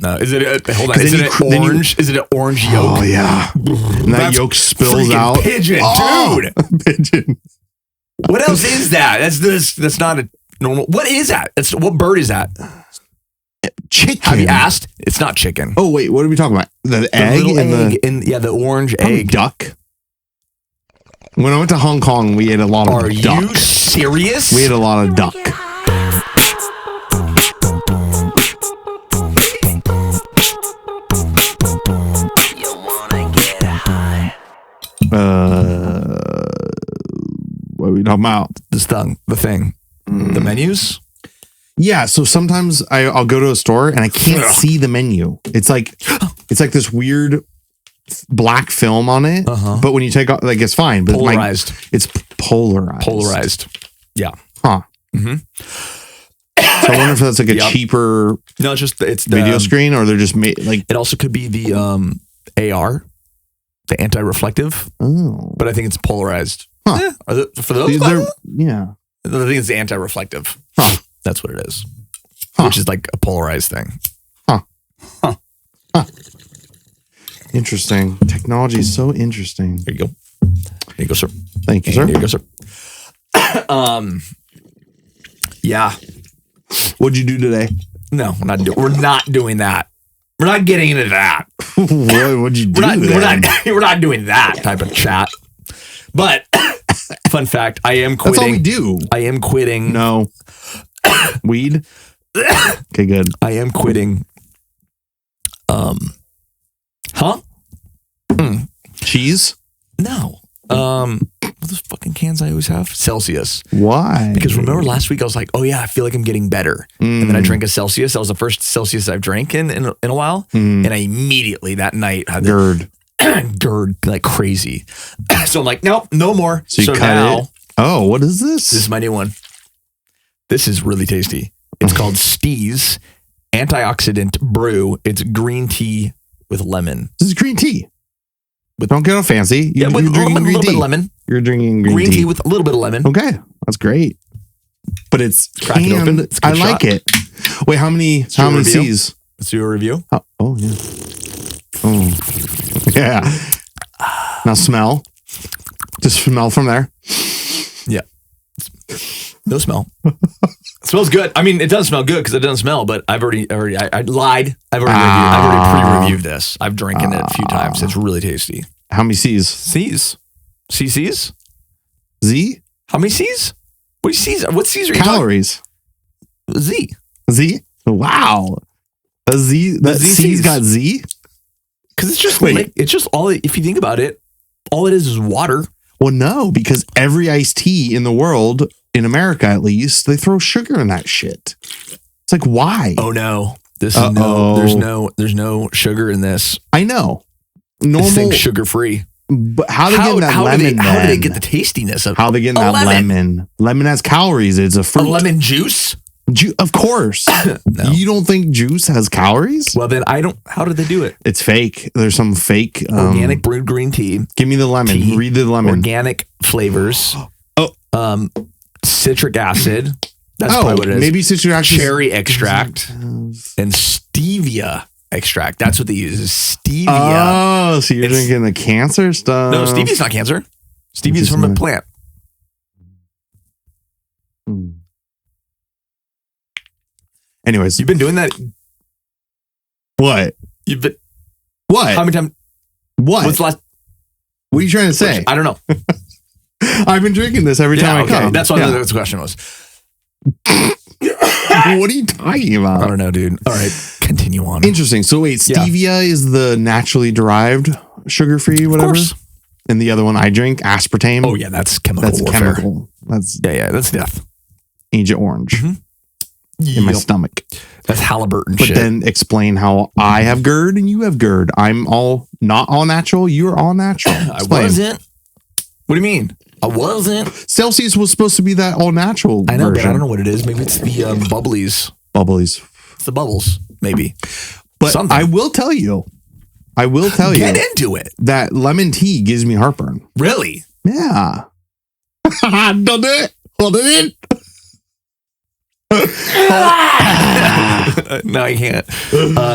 No, is it? Hold on. Is it an orange? Is it an orange yolk? Oh yeah, and that yolk spills out. Pigeon, dude. Pigeon. What else is that? That's not a normal. What is that? What bird is that? Chicken. Have you asked? It's not chicken. Oh wait, what are we talking about? The egg and the orange egg. Duck. When I went to Hong Kong, we ate a lot of duck. Are you serious? We ate a lot of duck. What are we talking about? The thing. The menus? Yeah, so sometimes I'll go to a store and I can't see the menu. It's like this weird black film on it. But when you take off, like, it's fine. But polarized. It's polarized. Polarized. Yeah. Huh. Mm-hmm. So I wonder if that's like a cheaper it's video screen, or they're just made like. It also could be the AR, the anti-reflective. Oh. But I think it's polarized. Huh. For those? Yeah. I think it's the anti-reflective. Huh. That's what it is. Huh. Which is like a polarized thing. Huh. Interesting. Technology is so interesting. There you go. There you go, sir. Thank you, sir. There you go, sir. Yeah. What'd you do today? No, we're not doing that. We're not getting into that. What'd you do? We're not doing that type of chat. But fun fact, I am quitting. That's all we do. I am quitting. No. Weed? Okay, good. I am quitting. Cheese? No. What those fucking cans I always have? Celsius. Why? Because remember last week I was like, oh yeah, I feel like I'm getting better. And then I drank a Celsius. That was the first Celsius I've drank in a while. And I immediately that night had GERD like crazy. So I'm like, nope, no more. So now, oh, what is this? This is my new one. This is really tasty. It's called Steez Antioxidant Brew. It's green tea with lemon. This is green tea. Don't get all fancy. You're drinking green tea. A little bit of lemon. You're drinking green tea with a little bit of lemon. Okay, that's great. But it's crack it open. It's I like it. Wait, how many C's? Let's do a review. Oh yeah. Oh yeah. Now smell. Just smell from there. Yeah. No smell. It smells good. I mean, it does smell good because it doesn't smell, but I lied. I've already pre-reviewed this. I've drank it a few times. It's really tasty. How many C's? C's? CC's? Z? How many C's? What C's? What C's are you Calories. talking? Z. Z? Wow. A Z? That C's got Z? Because it's just it's just all. If you think about it, all it is water. Well, no, because every iced tea in the world, in America at least, they throw sugar in that shit. It's like, why? Oh no, this is there's no sugar in this. I know. Normal, this thing's sugar free. But how they get that lemon? How do they get the tastiness of? How they get that lemon? Lemon has calories. It's a fruit. A lemon juice. Of course. No. You don't think juice has calories? Well, then I don't. How did they do it? It's fake. There's some fake organic brewed green tea. Give me the lemon. Tea, read the lemon. Organic flavors. Citric acid. That's probably what it is. Maybe citric acid. Cherry extract and stevia extract. That's what they use. Is stevia. Oh, so you're drinking the cancer stuff? No, stevia's not cancer. Stevia's from a plant. Anyways, you've been doing that. What? You've been what? How many times? What? What's the last? What are you trying to say? I don't know. I've been drinking this every time I come. That's what the question was. What are you talking about? I don't know, dude. All right, continue on. Interesting. So wait, stevia is the naturally derived sugar-free, whatever. Of course. And the other one I drink, aspartame. Oh yeah, that's chemical warfare. Chemical. That's that's death. Agent Orange in my stomach. That's Halliburton shit. But then explain how I have GERD and you have GERD. I'm not all natural. You're all natural. I wasn't. What do you mean? I wasn't. Celsius was supposed to be that all natural. I know, version. but I don't know what it is. Maybe it's the bubblies. Bubblies. It's the bubbles, maybe. But something. I will tell you. Get into it. That lemon tea gives me heartburn. Really? Yeah. Done it. Hold it in. No, I can't.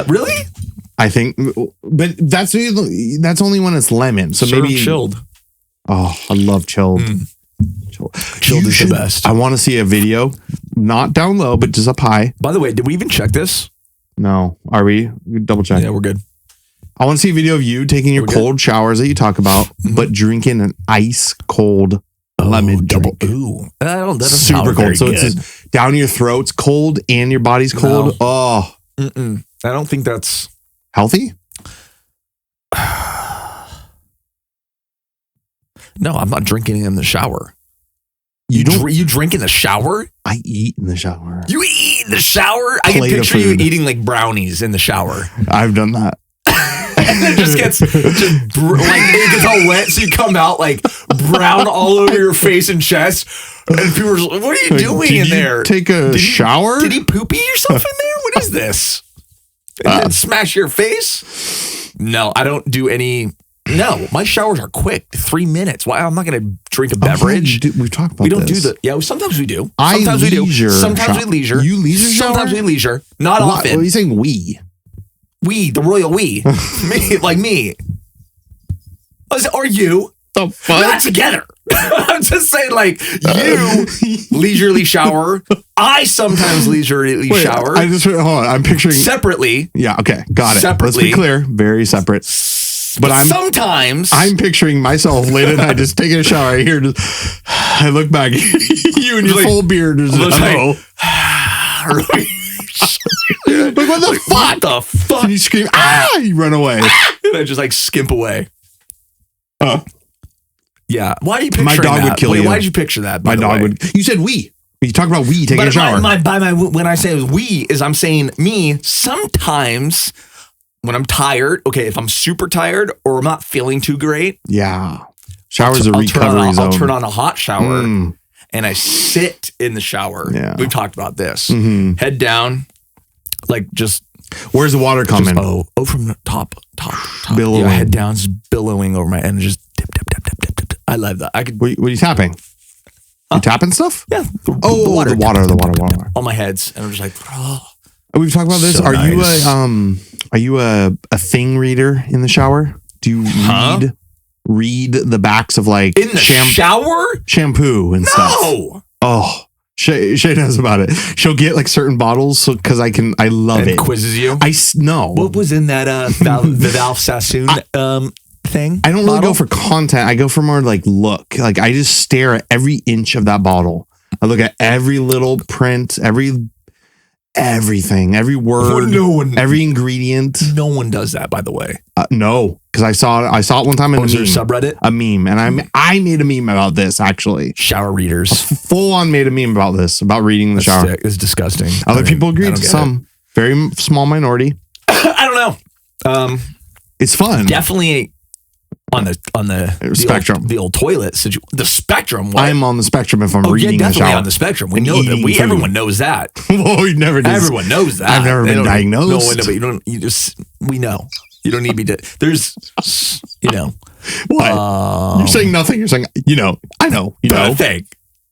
Really? I think, but that's only when it's lemon. So maybe chilled. Oh, I love chilled. Chilled is the best. I want to see a video, not down low, but just up high. By the way, did we even check this? No. Are we? Double check. Yeah, we're good. I want to see a video of you taking your cold showers that you talk about, but drinking an ice cold lemon drink. Ooh, that super cold. So it's just down your throat. It's cold and your body's cold. No. Oh, I don't think that's healthy. No, I'm not drinking in the shower. You drink in the shower? I eat in the shower. You eat in the shower? I can picture you eating like brownies in the shower. I've done that. And it just gets it gets all wet, so you come out like brown all over your face and chest. And people are like, "What are you doing in there? Take a shower? Did he poopy yourself in there? What is this? And then smash your face?" No, I don't do any. No, my showers are quick. 3 minutes. Why? I'm not going to drink a beverage. We've talked about this. We don't do the. Yeah, sometimes we do. Sometimes we do. Sometimes we leisure. You leisure shower? Sometimes we leisure. Not often. What are you saying? We, the royal we. Me, like me. Or you. The fuck? We're not together. I'm just saying, like, you leisurely shower. I sometimes leisurely shower. Hold on. I'm picturing. Separately. Yeah, okay. Got it. Separately. Let's be clear. Very separate. But sometimes I'm picturing myself late at night just taking a shower. I look back, you and your full beard. Like, what the fuck? What the fuck? And you scream, ah! You run away. And I just like skimp away. Yeah. Why are you picturing my dog that? would kill you. Why did you picture that? My dog would. You said we. You talk about we taking a shower. When I say we, is I'm saying me sometimes. When I'm tired, okay, if I'm super tired or I'm not feeling too great. Yeah. Shower's a recovery zone. I'll turn on a hot shower and I sit in the shower. Yeah. We've talked about this. Head down, like just. Where's the water coming? From the top. Billowing. Yeah, head down, just billowing over my head and just dip. I love that. What are you tapping? You tapping stuff? Yeah. The water. On my heads. And I'm just like, We've talked about this. So nice. Are you a thing reader in the shower? Do you read the backs of like in the shower shampoo and stuff? No. Oh, Shay knows about it. She'll get like certain bottles because I love it. Quizzes you. No. What was in that Val Sassoon thing? I don't really go for content. I go for more like look. Like I just stare at every inch of that bottle. I look at every little print, everything, every word, every ingredient. No one does that, by the way. No, because I saw it one time in a meme. Subreddit? A meme, and I made a meme about this actually. Shower readers, full on made a meme about this, about reading in the shower. It's disgusting. Other people agreed. Some very small minority. I don't know. It's fun. Definitely on the spectrum, the old toilet the spectrum. What? I'm on the spectrum if I'm reading the shower. On the spectrum. We know that. Everyone knows that. Well, you never did. Everyone knows that. I've never been diagnosed. No, but we know. You don't need me to. There's, What? You're saying nothing. You're saying, I know. Nothing.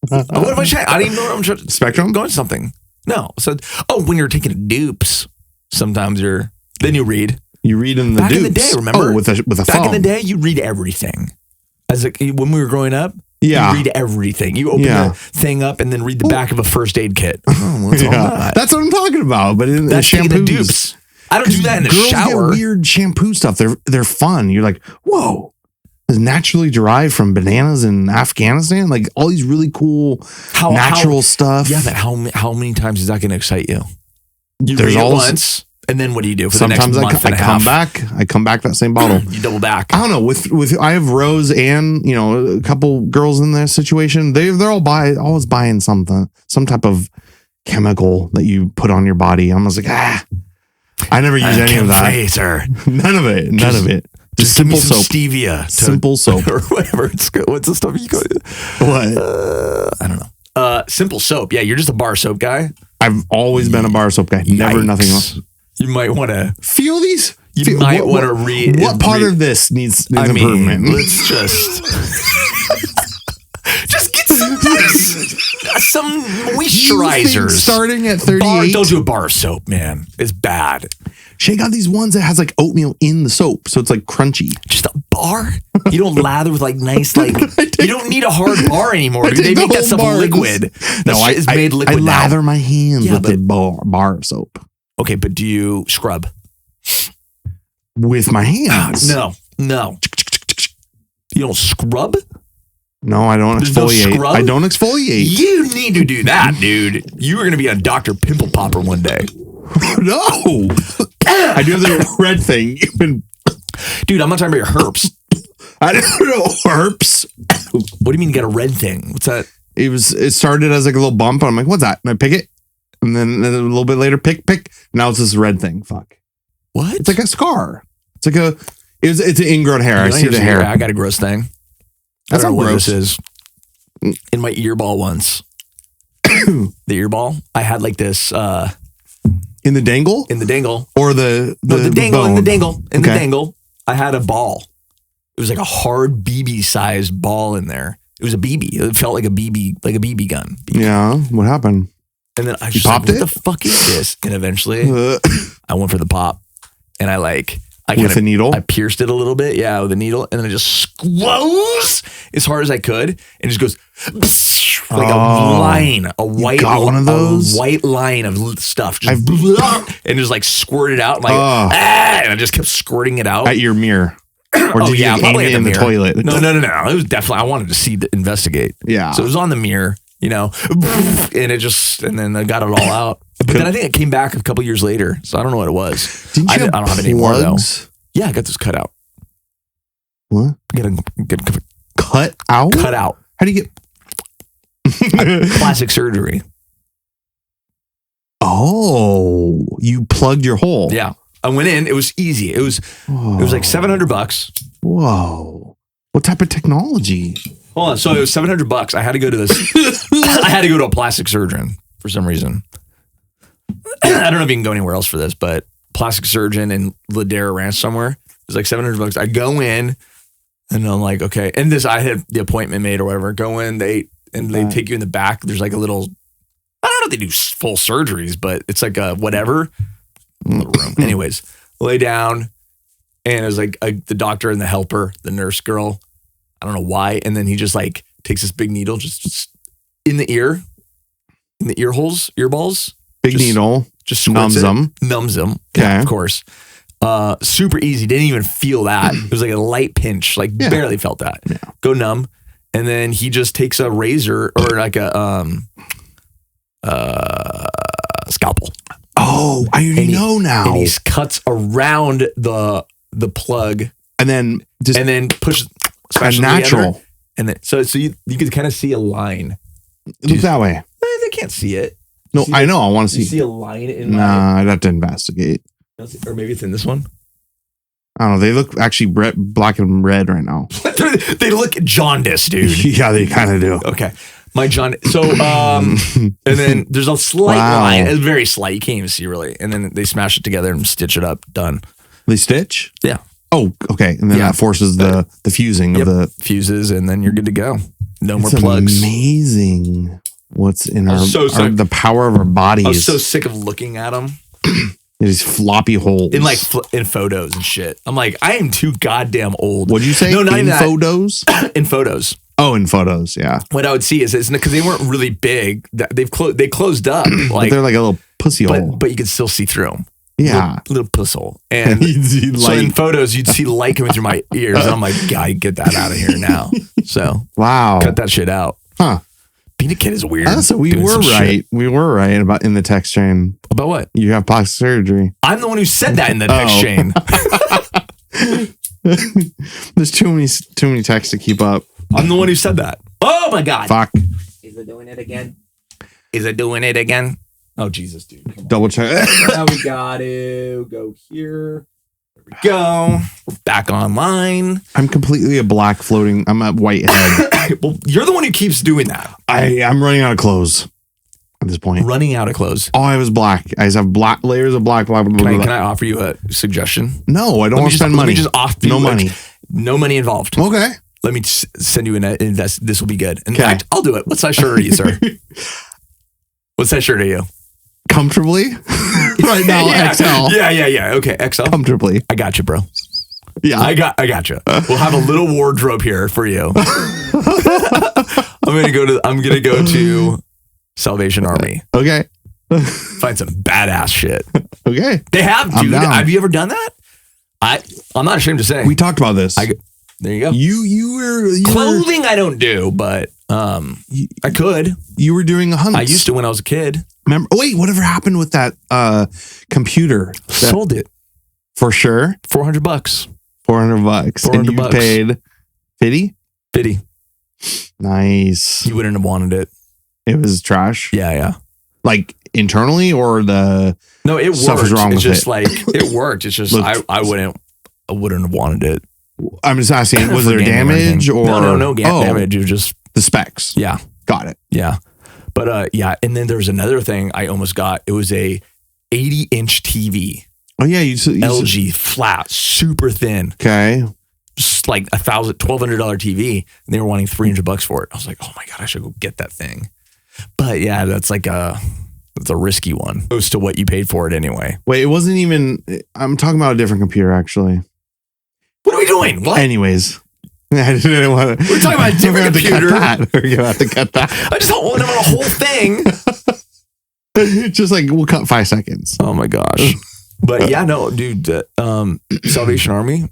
What am I saying? I don't even know what I'm trying. Spectrum? I'm going to something. No. So, when you're taking dupes, sometimes then you read. You read in the back in the day, remember? with a back phone. In the day, you read everything. When we were growing up, you read everything. You open the thing up and then read the back of a first aid kit. Oh, what's all that? That's what I'm talking about. But in the shampoos, the dupes. I don't do that in the shower. Girls get weird shampoo stuff. They're fun. You're like, whoa. It's naturally derived from bananas in Afghanistan. Like all these really cool natural stuff. Yeah, but how many times is that going to excite you? You There's read it once. And then what do you do for sometimes the next month and a half? I come back that same bottle. You double back. I don't know. With I have Rose and a couple girls in that situation. They're always buying some type of chemical that you put on your body. I'm just like I never use any of that. None of it. Just simple soap, stevia, simple soap, or whatever. It's good. What's the stuff you call it? What? I don't know. Simple soap. Yeah, you're just a bar soap guy. I've always been a bar soap guy. Never nothing else. You might want to feel these. You might want to read. What part of this needs improvement? Let's just get some nice. some You think moisturizers. starting at 38. Don't do a bar of soap, man. It's bad. Shay got these ones that has like oatmeal in the soap, so it's like crunchy. Just a bar? You don't lather with like nice, like, you don't need a hard bar anymore. Dude. They make that stuff liquid. No, I made liquid I lather my hands with the bar of soap. Okay, but do you scrub? With my hands? No. You don't scrub? No, I don't exfoliate. No scrub? I don't exfoliate. You need to do that, dude. You are going to be a Dr. Pimple Popper one day. No. I do have the red thing. Dude, I'm not talking about your herpes. I don't know herpes. What do you mean you got a red thing? What's that? It started as like a little bump. And I'm like, what's that? And I pick it. And then a little bit later, pick. Now it's this red thing. Fuck. What? It's like a scar. It's like it's an ingrown hair. I see the hair. I got a gross thing. That's I don't not know what gross. this is. In my ear ball once. The ear ball. I had like this in the dangle? In the dangle. Or the dangle, bone? in the dangle. In the Okay. dangle. I had a ball. It was like a hard BB sized ball in there. It was a BB. It felt like a BB gun. Yeah. What happened? And then I You just popped like, it? what the fuck is this? And eventually I went for the pop. And I with a needle? I pierced it a little bit, yeah, with a needle, and then it just squoze as hard as I could, and it just goes like a line, a white one of those? a white line of stuff, just and just like squirted out, and and I just kept squirting it out At your mirror. Or did you aim probably it at in the mirror. toilet? No. It was definitely. I wanted to investigate. Yeah. So it was on the mirror, and then I got it all out. But then I think it came back a couple years later, so I don't know what it was. Didn't you I don't have it anymore though. Yeah, I got this cut out. What? Get Cut out? cut out. How do you get Plastic surgery. Oh, you plugged your hole. Yeah, I went in. It was easy. It was like $700. Whoa. What type of technology? Hold on. So it was $700. I had to go to this. I had to go to a plastic surgeon for some reason. I don't know if you can go anywhere else for this, but plastic surgeon in Ladera Ranch somewhere. It was like $700. I go in and I'm like, okay. And I had the appointment made or whatever. Go in, they take you in the back. There's like a little, I don't know if they do full surgeries, but it's like a whatever little room. Anyways, lay down and it was like the doctor and the helper, the nurse girl. I don't know why. And then he just like takes this big needle just in the ear holes, ear balls. Big needle. Just numbs them. Numbs them. Okay. Yeah, of course. Super easy. Didn't even feel that. It was like a light pinch. Like barely felt that. Yeah. Go numb. And then he just takes a razor or like a scalpel. Oh, I already know now. And he cuts around the plug. And then pushes a natural. And then so you could kind of see a line. Look that way. They can't see it. No, I know. I want to You see. see a line in Nah, I'd have to investigate. or maybe it's in this one. I don't know. They look actually black and red right now. They look jaundiced, dude. Yeah, they kind of do. Okay. My John. So, and then there's a slight line. It's very slight. You can't even see really. And then they smash it together and stitch it up. Done. They stitch? Yeah. Oh, okay. And then that forces the fusing of the fuses, and then you're good to go. No more it's plugs. Amazing. What's in the power of our bodies. I was so sick of looking at them. These floppy holes. In in photos and shit. I'm like, I am too goddamn old. What'd you say? No, not in even photos? In photos. Oh, in photos, yeah. What I would see is because they weren't really big. They closed up. But they're like a little pussy hole. But you could still see through them. Yeah. Little puss hole. And so in photos, you'd see light coming through my ears. And I'm like, God, get that out of here now. So wow. Cut that shit out. Huh. Being a kid is weird. So we were right. Shit. We were right about in the text chain. About what? You have plastic surgery. I'm the one who said that in the text chain. There's too many texts to keep up. I'm the one who said that. Oh my God. Fuck. Is it doing it again? Is it doing it again? Oh, Jesus, dude. Come on. Double check. Now we got to go here. There we go. We're back online. I'm completely a black floating. I'm a white head. Well, you're the one who keeps doing that. I'm running out of clothes at this point. Running out of clothes. All I have is black. I just have black layers of black. Blah, blah, blah, Can I offer you a suggestion? No, I don't want to spend money. Let me just offer you money. No money involved. Okay. Let me send you an this will be good. In Okay. fact, I'll do it. What size shirt are you, sir? What size shirt are you? Comfortably? Right now, Yeah. XL. Yeah. Okay, XL. Comfortably. I got you, bro. Yeah. I got you. We'll have a little wardrobe here for you. I'm gonna go to Salvation Army. Okay. Find some badass shit. Okay. They have, I'm dude. down. Have you ever done that? I'm not ashamed to say. We talked about this. There you go. You were Clothing I don't do, but I could. You were doing a hunt. I used to when I was a kid. Remember? Wait, whatever happened with that computer? Sold it For sure. $400. $400. $400 And you paid 50? 50. Nice. You wouldn't have wanted it. It was trash. Yeah. Like internally or the No, it stuff worked. was wrong It's with just it? like it worked. It's just I wouldn't have wanted it. I'm just asking, was For there gaming damage anything. or no damage. It was just the specs? yeah. Got it. Yeah. But yeah, and then there's another thing I almost got. It was a 80-inch TV. Oh yeah, you LG flat, super thin. Okay. Just like $1,200 TV. And they were wanting $300 for it. I was like, oh my God, I should go get that thing. But yeah, that's a risky one. Close to what you paid for it anyway. Wait, it wasn't even. I'm talking about a different computer actually. What are we doing? What? Anyways. I didn't want to. We're talking about a different computer. We're gonna have to cut that. I just don't want them on a whole thing. Just like we'll cut 5 seconds. Oh my gosh. But yeah, no, dude, Salvation Army,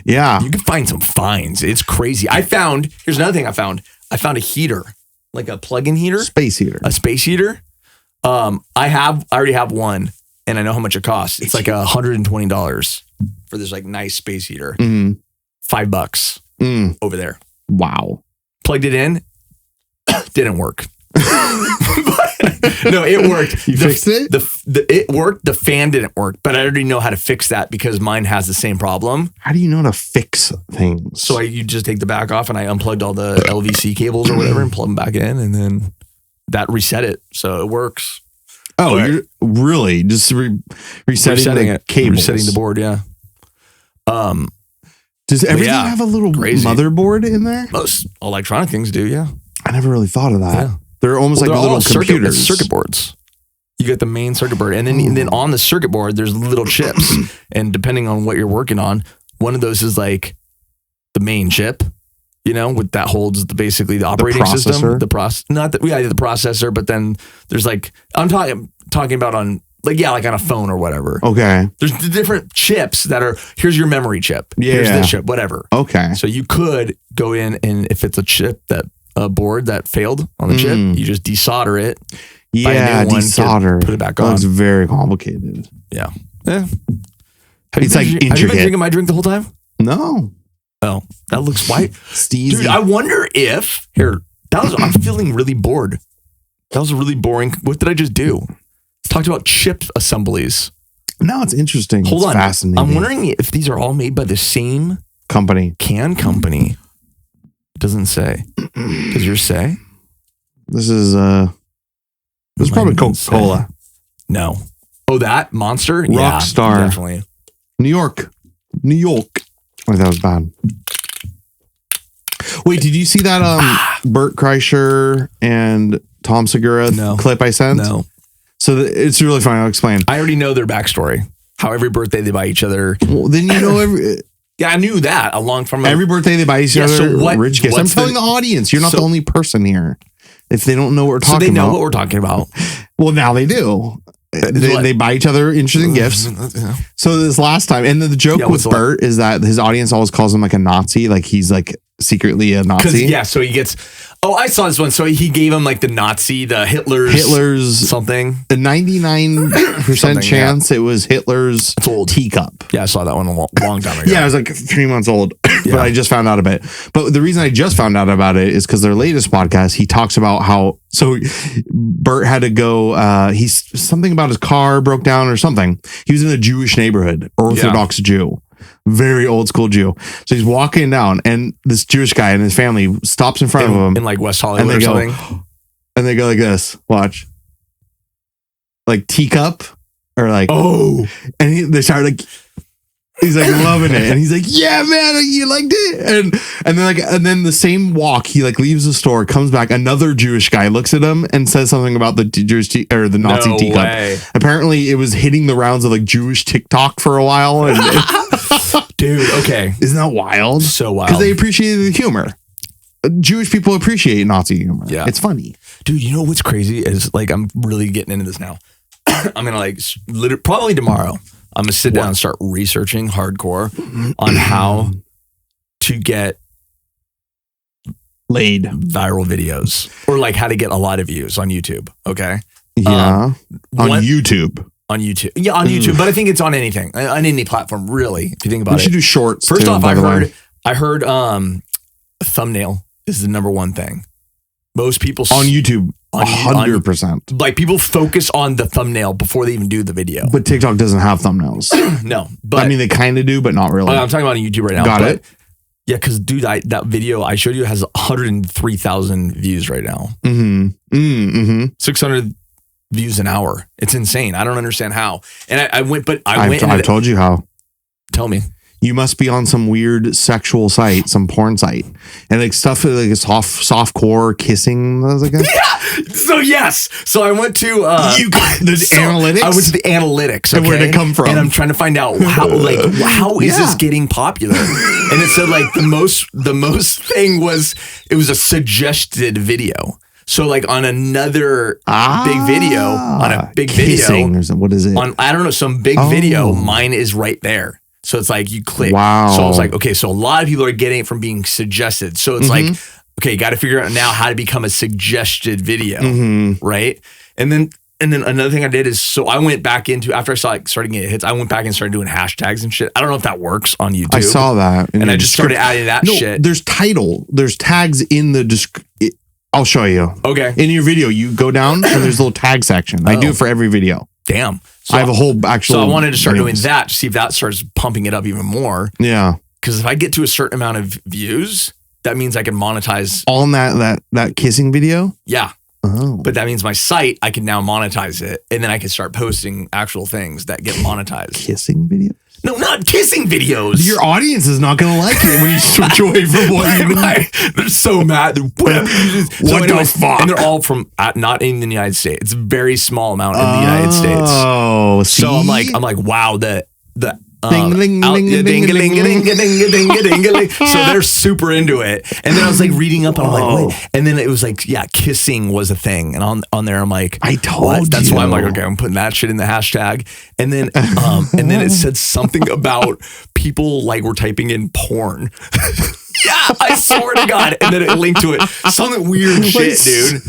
Yeah. you can find some finds. It's crazy. Here's another thing I found. I found a heater, like a plug-in heater. Space heater. A space heater. I already have one and I know how much it costs. It's like $120 for this like nice space heater. Mm. $5 over there. Wow. Plugged it in. Didn't work. No, it worked. You fixed it? It worked. The fan didn't work, but I already know how to fix that because mine has the same problem. How do you know how to fix things? So you just take the back off and I unplugged all the LVC cables or whatever and plug them back in, and then that reset it. So it works. Oh, you're really just resetting the cables. Resetting the board, yeah. Does everything yeah, have a little crazy. motherboard in there? Most electronic things do, yeah. I never really thought of that. Yeah. They're almost like little computers. Circuit boards. You get the main circuit board, and then on the circuit board, there's little chips, and depending on what you're working on, one of those is like the main chip, with that holds basically the operating system, the processor, but then there's like I'm talking about on like on a phone or whatever. Okay. There's the different chips that are here's your memory chip, here's this chip, whatever. Okay. So you could go in and if it's a chip a board that failed on the chip, you just desolder it. Yeah, desolder. Put it back on. It's very complicated. Yeah. It's like intricate. Have you been drinking my drink the whole time? No. Oh, that looks white. Steezy. Dude, I wonder if I'm feeling really bored. That was a really boring. What did I just do? Talked about chip assemblies. No, it's interesting. Hold on. Fascinating. I'm wondering if these are all made by the same company. Company. Doesn't say. Does yours say? This is probably Coca-Cola. No. Oh, that Monster? Rockstar. Yeah, definitely. New York. Oh, that was bad. Wait, did you see that Bert Kreischer and Tom Segura clip I sent? No. So it's really funny. I'll explain. I already know their backstory. How every birthday they buy each other. Well, then you know every. Yeah, I knew that along from every birthday they buy each other so rich gifts. I'm telling the audience, you're not the only person here. If they don't know what we're talking about. So they know what we're talking about. Well, now they do. They buy each other interesting gifts. So this last time, and the joke with Bert is that his audience always calls him like a Nazi, like he's like secretly a Nazi. Yeah, so he gets. Oh, I saw this one. So he gave him like the Nazi, the Hitler's something. The 99% chance it was Hitler's teacup. Yeah, I saw that one a long time ago. Yeah, it was like 3 months old, but I just found out about it. But the reason I just found out about it is because their latest podcast, he talks about how. So Bert had to go. He's something about his car broke down or something. He was in a Jewish neighborhood, Orthodox Jew. Very old school Jew. So he's walking down and this Jewish guy and his family stops in front of him. In like West Hollywood or something. And they go like this. Watch. Like teacup or like. Oh. And they start like. He's like loving it, and he's like, "Yeah, man, you liked it." And then the same walk, he like leaves the store, comes back. Another Jewish guy looks at him and says something about the Jewish or the Nazi teacup. Way. Apparently, it was hitting the rounds of like Jewish TikTok for a while. And dude, okay, isn't that wild? So wild because they appreciated the humor. Jewish people appreciate Nazi humor. Yeah, it's funny, dude. You know what's crazy is like I'm really getting into this now. I'm gonna like probably tomorrow. I'm gonna sit down and start researching hardcore on how to get laid viral videos or like how to get a lot of views on YouTube. Okay. Yeah. On YouTube. On YouTube. Yeah, on YouTube. But I think it's on anything, on any platform, really, if you think about it. We should do shorts. First off, I heard a thumbnail is the number one thing. Most people on YouTube, 100%. Like people focus on the thumbnail before they even do the video. But TikTok doesn't have thumbnails. No, but I mean they kind of do, but not really. I'm talking about on YouTube right now. Got it. Yeah, because dude, that video I showed you has 103,000 views right now. 600 views an hour. It's insane. I don't understand how. And I've told you how. Tell me. You must be on some weird sexual site, some porn site, and like stuff like soft core kissing. Yeah. So yes. So I went to analytics. I went to the analytics. Okay? And where'd it come from? And I'm trying to find out how is this getting popular? And it said like the most thing was it was a suggested video. So like on another big video, kissing or something. What is it? I don't know, some big video. Mine is right there. So it's like you click. Wow. So I was like, okay, so a lot of people are getting it from being suggested. So it's like, okay, you got to figure out now how to become a suggested video, right? And then another thing I did is, so I went back into, after I saw like starting getting hits, I went back and started doing hashtags and shit. I don't know if that works on YouTube. I saw that. And I just started adding that shit. There's there's tags in the description. I'll show you. Okay. In your video, you go down and there's a little tag section. I do it for every video. Damn. So I have a whole actual. So I wanted to start doing that to see if that starts pumping it up even more. Yeah. Because if I get to a certain amount of views, that means I can monetize. On that kissing video? Yeah. Oh. But that means my site, I can now monetize it. And then I can start posting actual things that get monetized. Kissing video? No, not kissing videos. Your audience is not going to like it when you switch away from what you mean. They're so mad. What the fuck? And they're all from not in the United States. It's a very small amount in the United States. Oh, so I'm like, wow, the ding, ding, ding, ding, ding, ding, ding. So they're super into it. And then I was like reading up and I'm like, wait. And then it was like, yeah, kissing was a thing. And on there, I'm like, I told you. That's why I'm like, okay, I'm putting that shit in the hashtag. And then it said something about people like were typing in porn. Yeah, I swear to God. And then it linked to it. Something weird shit, dude.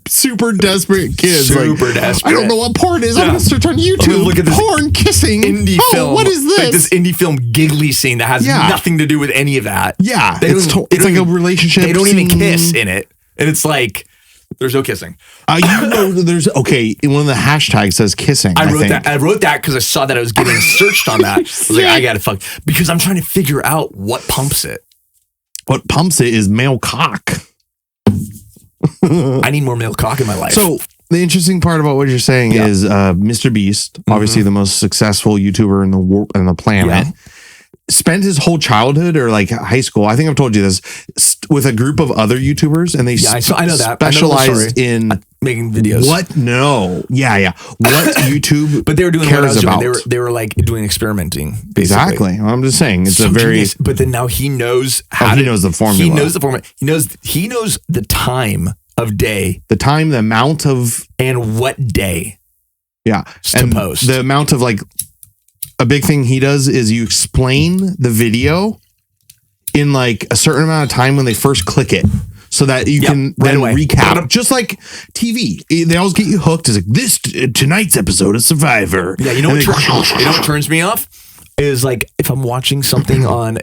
Super desperate kids. Super desperate. I don't know what porn is. I'm going to search on YouTube. Look at this porn kissing indie film. What is this? Like this indie film giggly scene that has nothing to do with any of that. Yeah. It's like a relationship. They don't even kiss in it. And it's like, there's no kissing. There's in one of the hashtags says kissing. I wrote that because I saw that I was getting searched on that. I was like, I gotta fuck, because I'm trying to figure out what pumps it. What pumps it is male cock. I need more male cock in my life. So the interesting part about what you're saying is Mr. Beast, obviously the most successful YouTuber in the planet, spent his whole childhood or like high school, I think I've told you this, with a group of other YouTubers, and they I know that. specialized in making videos. What? No. Yeah. What YouTube but they were doing cares about. They were like doing experimenting, basically. Exactly. I'm just saying it's a very genius. But then now he knows he knows the formula. He knows the formula. He knows the time of day. The time, the amount of, and what day. Yeah. To post. The amount of like, a big thing he does is you explain the video in like a certain amount of time when they first click it, so that you can then recap. Just like TV, they always get you hooked. It's like tonight's episode of Survivor. Yeah, you know what turns me off is like if I'm watching something on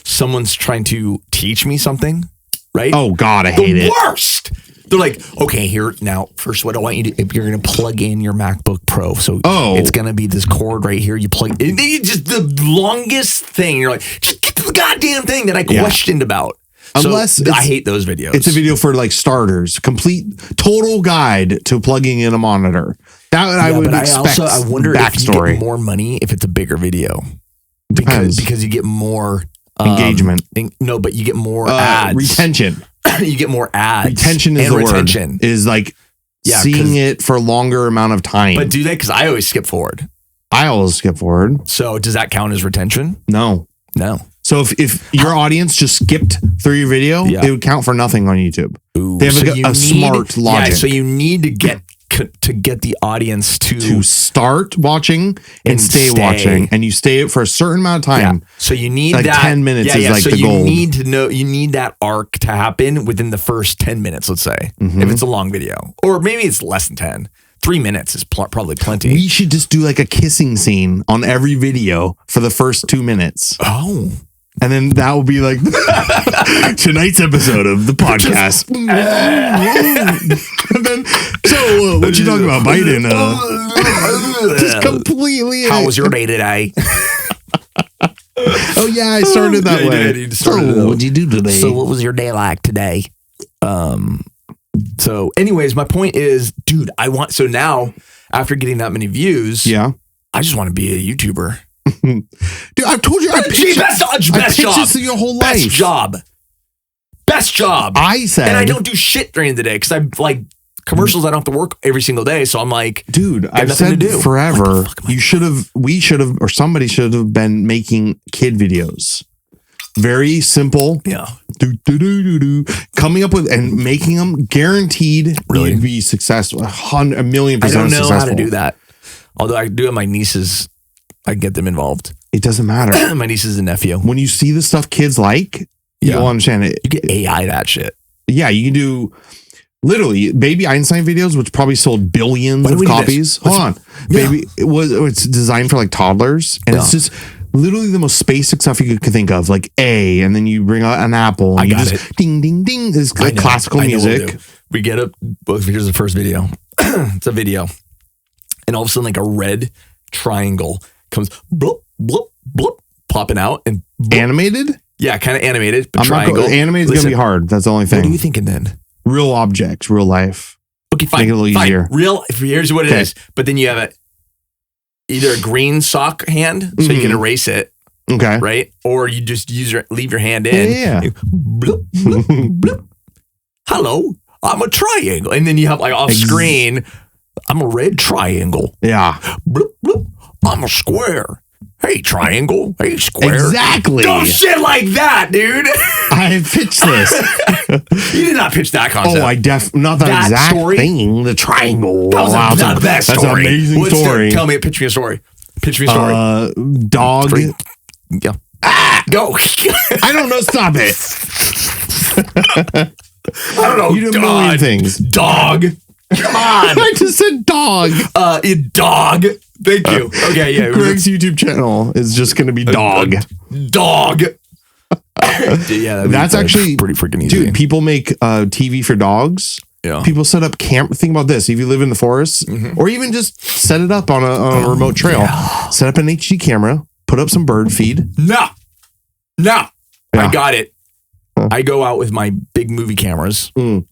someone's trying to teach me something, right? Oh God, I hate it. The worst. They're like, okay, here now. First, what I want you to, if you're going to plug in your MacBook Pro, so it's going to be this cord right here. You plug it. Just the longest thing. You're like, just get the goddamn thing that I questioned about. Unless I hate those videos. It's a video for like starters, complete total guide to plugging in a monitor. That I would expect. I wonder backstory. if you get more money if it's a bigger video. Depends. Because you get more engagement. No, but you get more ads. Retention. You get more ads. Retention is the word. Is like seeing it for a longer amount of time. But do they? Because I always skip forward. I always skip forward. So does that count as retention? No. So if your audience just skipped through your video, it would count for nothing on YouTube. Ooh, they have a smart logic. Yeah, so you need to get the audience to start watching and stay watching, and you stay it for a certain amount of time. Yeah. So you need like that 10 minutes is like so the goal. You need that arc to happen within the first 10 minutes, let's say, if it's a long video, or maybe it's less than 10. 3 minutes is probably plenty. We should just do like a kissing scene on every video for the first 2 minutes. Oh. And then that will be like tonight's episode of the podcast. And then, so what you talking about, Biden? Just completely. How was your day today? Oh yeah, I started that way. What'd you do today? So what was your day like today? So anyways, my point is, dude, so now after getting that many views, I just want to be a YouTuber. Dude, I've told you, best job your whole life. Best job. I said, and I don't do shit during the day because I like commercials. I don't have to work every single day, so I'm like, dude, I've said forever. We should have, or somebody should have been making kid videos. Very simple. Yeah. Coming up with and making them guaranteed to be successful. 1,000,000% I don't know successful. how to do that. Although I do have my nieces. I get them involved. It doesn't matter. My nieces and nephew. When you see the stuff kids like, you'll understand it. You can AI that shit. Yeah, you can do literally Baby Einstein videos, which probably sold billions of copies. Hold on. Baby, it's designed for like toddlers. And it's just literally the most basic stuff you could think of. Like A, and then you bring out an apple. And I got it. Ding, ding, ding. It's like classical music. We get up. Here's the first video. It's a video. And all of a sudden, like a red triangle comes bloop, bloop, bloop, popping out and bloop. Animated? Yeah, kind of animated, but triangle. Animated is going to be hard. That's the only thing. What are you thinking then? Real objects, real life. Okay, fine. Make it a little easier. Here's what it is. But then you have either a green sock hand, so you can erase it. Okay. Right? Or you just leave your hand in. Yeah. Bloop, bloop, bloop. Hello, I'm a triangle. And then you have like off screen, I'm a red triangle. Yeah. Bloop, bloop. I'm a square. Hey, triangle. Hey, square. Exactly. Dumb shit like that, dude. I pitched this. You did not pitch that concept. Oh, not that exact story? Thing. The triangle. That was the best story. That's an amazing story. Tell me, pitch me a story. Pitch me a story. Dog. Yeah. Go. I don't know. Stop it. I don't know. You do a million things. Dog. Come on. I just said dog. Dog. Thank you. Okay, yeah. Greg's YouTube channel is just going to be dog. Dog. Yeah, that's actually pretty freaking easy. Dude, people make TV for dogs. Yeah. People set up camp. Think about this. If you live in the forest, or even just set it up on a remote trail, set up an HD camera, put up some bird feed. No. I got it. I go out with my big movie cameras. I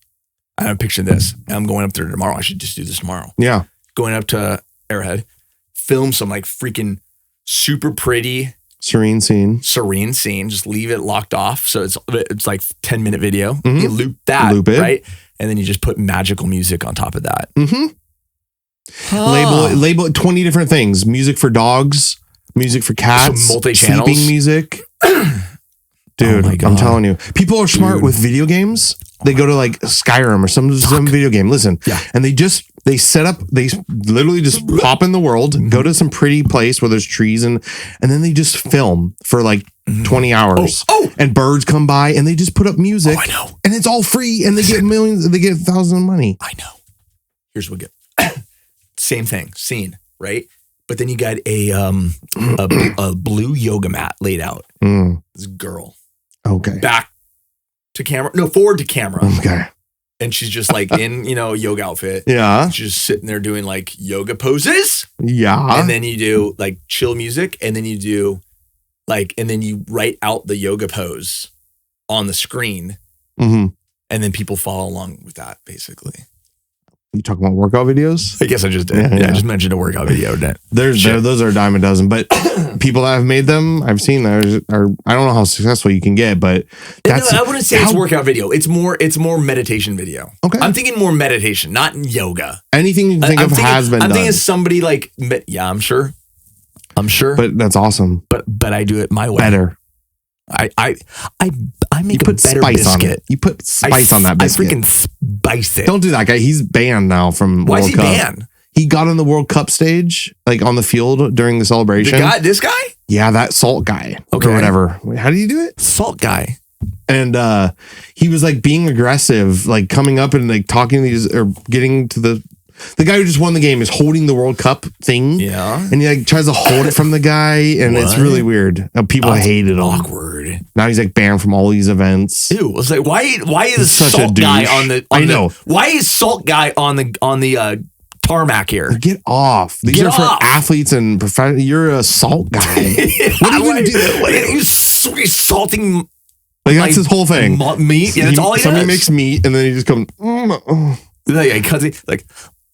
have a picture of this. I'm going up there tomorrow. I should just do this tomorrow. Yeah. Going up to Arrowhead, film some like freaking super pretty serene scene. Just leave it locked off. So it's like 10-minute video. You loop it. Right? And then you just put magical music on top of that. Label it 20 different things. Music for dogs, music for cats, some multi-channels. Sleeping music. Dude, I'm telling you. People are smart with video games. They go to like Skyrim or some video game. Listen. Yeah. And they literally just pop in the world, go to some pretty place where there's trees and then they just film for like 20 hours. And birds come by and they just put up music. I know. And it's all free and they get millions, they get thousands of money. I know. Here's what we get. Same thing, scene, right? But then you got a blue yoga mat laid out. This girl. Okay. Back to camera. No, forward to camera. Okay. And she's just like in, yoga outfit. Yeah. She's just sitting there doing like yoga poses. Yeah. And then you do like chill music. And then you do and then you write out the yoga pose on the screen. And then people follow along with that, basically. You talking about workout videos? I guess I just did. I just mentioned a workout video. Those are a dime a dozen, but people that have made them, I've seen those are, I don't know how successful you can get, but that's, I wouldn't say it's workout video. It's more meditation video. Okay. I'm thinking more meditation, not yoga. Anything you think has been done. I'm thinking somebody like, yeah, I'm sure. But that's awesome. But I do it my way. Better. I make a better spice biscuit. on it. You put spice on that biscuit. I freaking spice it. Don't do that, guy. He's banned now from Why World is he Cup. banned? He got on the World Cup stage, like on the field during the celebration. This guy? Yeah, that salt guy. Okay. Or whatever. Wait, how do you do it? Salt guy. And he was like being aggressive, like coming up and like talking to these or getting to the guy who just won the game is holding the World Cup thing. Yeah. And he like tries to hold it from the guy. And it's really weird. People hated him. Awkward. Now he's like banned from all these events. Ew. It's like, why is such Salt a douche. Guy on the I know. Why is Salt Guy on the tarmac here? Get off. These are for athletes and professional. You're a salt guy. What do you do? He's salting. Like that's his whole thing. Meat. Yeah, that's all he does. Somebody makes meat and then he just comes.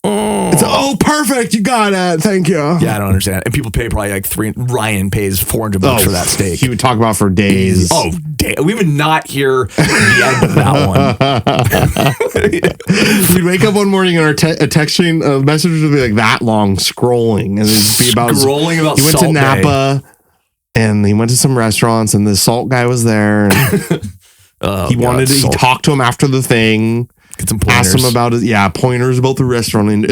It's perfect. You got it. Thank you. Yeah, I don't understand. And people pay probably like Ryan pays $400 for that steak. He would talk about for days. We would not hear the end of that one. We'd wake up one morning and our text chain messages would be like that long, scrolling, and it'd be about scrolling about. He went to Napa, and he went to some restaurants, and the salt guy was there. And he wanted to. He talked to him after the thing. Get some pointers. Asked him about it. Yeah, pointers about the restaurant. And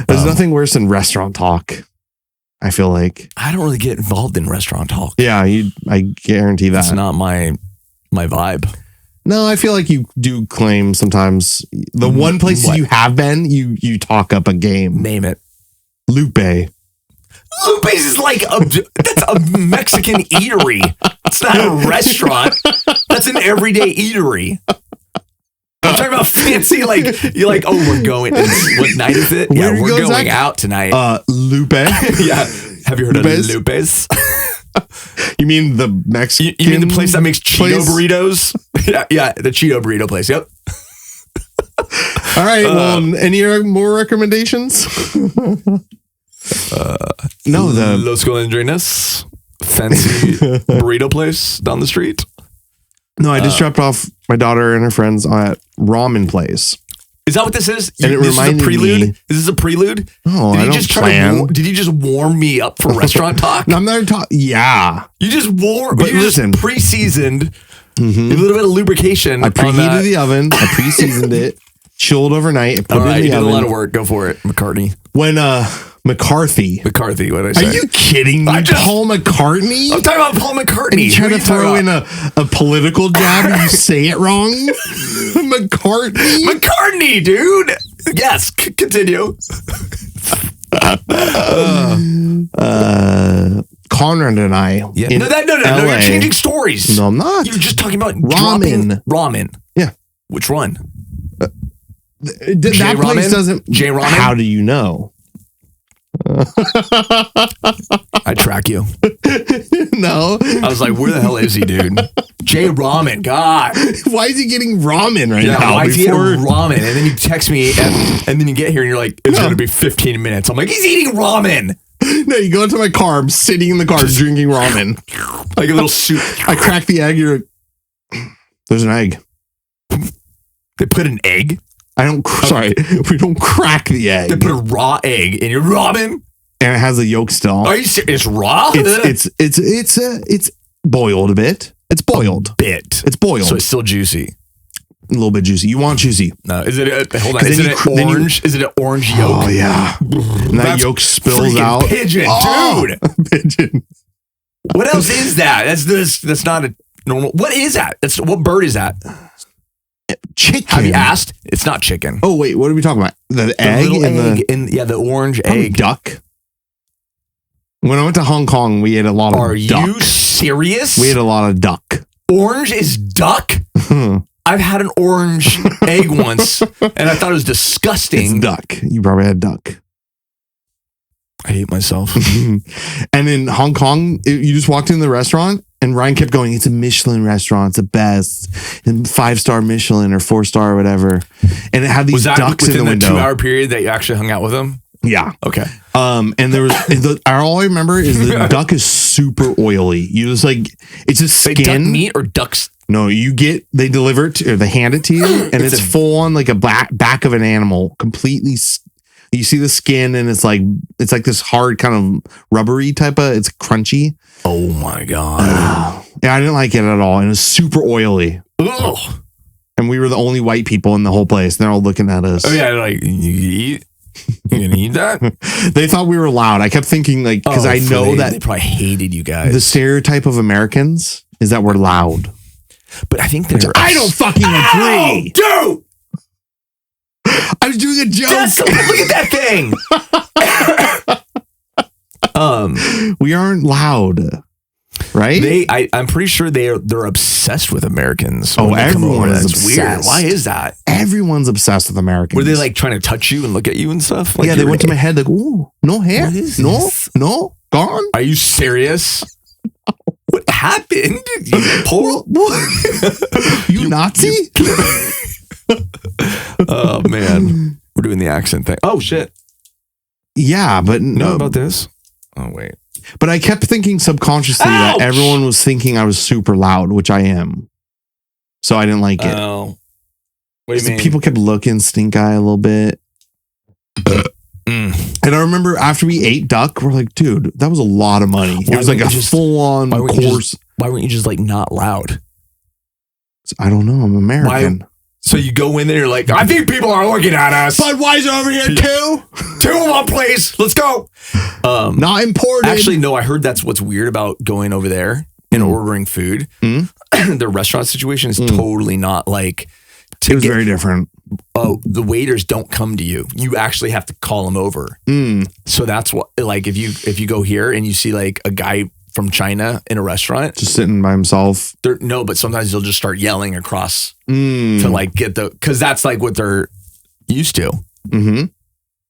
There's nothing worse than restaurant talk. I feel like I don't really get involved in restaurant talk. Yeah, I guarantee that. It's not my vibe. No, I feel like you do claim sometimes the one place you have been, you talk up a game. Name it. Lupe. Lupe's is like that's a Mexican eatery. It's not a restaurant. That's an everyday eatery. I'm talking about fancy, like you're like, we're going. What night is it? Yeah, we're going out tonight. Lupe. Yeah. Have you heard Lupe's? Of Lupe's? You mean the Mexican? You mean the place that makes Cheeto burritos? Yeah, the Cheeto burrito place. Yep. All right. Well, any more recommendations? No, the Los Golondrinas, fancy burrito place down the street. No, I just dropped off my daughter and her friends at ramen place. Is that what this is? And it reminded me. Is this a prelude? Oh, I don't plan. Did you just warm me up for restaurant talk? No, I'm not talking. Yeah, you just listen, just pre-seasoned. A little bit of lubrication. I preheated the oven. I pre-seasoned it, chilled overnight. Put it in the oven. You did a lot of work. Go for it, McCartney. When McCarthy. What did I say? Are you kidding me? Paul McCartney? I'm talking about Paul McCartney. You try to throw in a political jab and you say it wrong? McCartney? McCartney, dude. Yes, continue. Conrad and I. Yeah. No, you're changing stories. No, I'm not. You're just talking about ramen. Yeah. Which one? That place doesn't. J Ramen? How do you know? I track you. No. I was like, where the hell is he, dude? J Ramen. God. Why is he getting ramen now? Why is he eating ramen? And then you text me and then you get here and you're like, it's going to be 15 minutes. I'm like, he's eating ramen. No, you go into my car. I'm sitting in the car drinking ramen. Like a little soup. I crack the egg. You're like, there's an egg. They put an egg? Sorry, we don't crack the egg. They put a raw egg in your ramen, and it has a yolk still. Are you serious? It's raw. It's boiled a bit. It's boiled. It's boiled. So it's still juicy. A little bit juicy. You want juicy? No. Is it? Hold on. Is it orange? Is it an orange yolk? Oh yeah. And that yolk spills out. Pigeon, dude. Pigeon. What else is that? That's not a normal. What is that? What bird is that? Chicken. Have you asked? It's not chicken. Oh wait, what are we talking about? The egg the orange egg. Duck. When I went to Hong Kong, we ate a lot of duck. Are you serious? We ate a lot of duck. Orange is duck? I've had an orange egg once, and I thought it was disgusting. It's duck. You probably had duck. I hate myself. And in Hong Kong, you just walked in the restaurant, And Ryan kept going, it's a Michelin restaurant. It's the best. And 5-star Michelin or 4-star or whatever. And it had these ducks in the window. Within the 2-hour period that you actually hung out with them? Yeah. Okay. And there was, all I remember is the duck is super oily. You just like, it's just skin. Duck meat or ducks? No, they deliver it to, or they hand it to you and it's full on like a back of an animal, completely. You see the skin and it's like this hard kind of rubbery type of, it's crunchy. Oh my God. Yeah, I didn't like it at all. And it was super oily. Ugh. And we were the only white people in the whole place. They're all looking at us. Oh yeah, like, you gonna eat that? They thought we were loud. I kept thinking like, because I know that they probably hated you guys. the stereotype of Americans is that we're loud. But I think I don't fucking agree. Dude! I was doing a joke. Look at that thing. We aren't loud, right? I'm pretty sure they're obsessed with Americans. Oh, everyone is obsessed. Weird. Why is that? Everyone's obsessed with Americans. Were they like trying to touch you and look at you and stuff? Like, yeah, they went to my head like, "Ooh, no hair, what is no, this? no, gone." Are you serious? What happened? You Nazi? Oh man, we're doing the accent thing. Oh shit. Yeah, but Know no. about this? Oh wait. But I kept thinking subconsciously that everyone was thinking I was super loud, which I am. So I didn't like it. Oh. What do you mean? People kept looking stink eye a little bit. And I remember after we ate duck, we're like, dude, that was a lot of money. It was like a full-on course. Why weren't you just like not loud? I don't know. I'm American. So you go in there, you're like, I think people are looking at us. Budweiser over here too. 2 of them, please. Let's go. Not imported. Actually, no, I heard that's what's weird about going over there and ordering food. The restaurant situation is totally not like. It was very different. Oh, the waiters don't come to you. You actually have to call them over. So that's what, like, if you go here and you see like a guy from China in a restaurant, just sitting by himself. No, but sometimes they'll just start yelling across to like get because that's like what they're used to.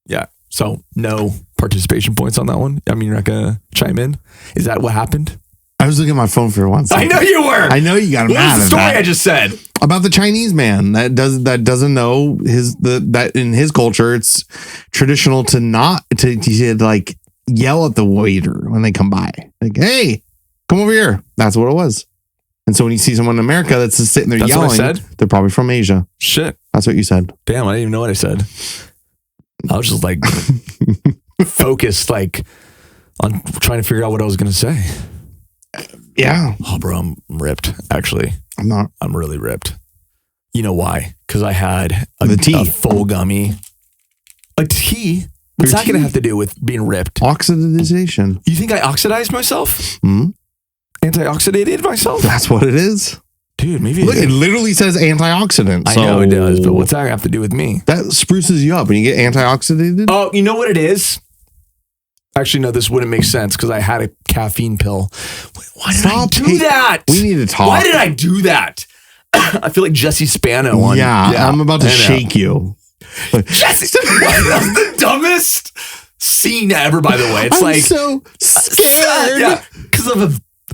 Yeah. So no participation points on that one. I mean, you're not gonna chime in. Is that what happened? I was looking at my phone for once. I know you were. I know you got mad at that. What was the story I just said? About the Chinese man that doesn't know that in his culture it's traditional to not to like yell at the waiter when they come by, like, hey, come over here. That's what it was. And so when you see someone in America that's just sitting there yelling, what I said? They're probably from Asia. Shit, that's what you said. Damn, I didn't even know what I said. I was just like focused, like on trying to figure out what I was gonna say. Yeah. Oh, bro, I'm ripped. Actually, I'm not. I'm really ripped. You know why? Because I had the tea, a full gummy. A tea? What's that going to have to do with being ripped? Oxidization. You think I oxidized myself? Antioxidated myself? That's what it is. Dude, maybe look, it literally says antioxidant. I know it does, but what's that have to do with me? That spruces you up when you get antioxidated. Oh, you know what it is? Actually, no, this wouldn't make sense because I had a caffeine pill. Why did I do that? We need to talk. Why did I do that? I feel like Jesse Spano on. Yeah, I'm about to shake you. Jesse, that's the dumbest scene ever, by the way. It's I'm so scared. Yeah,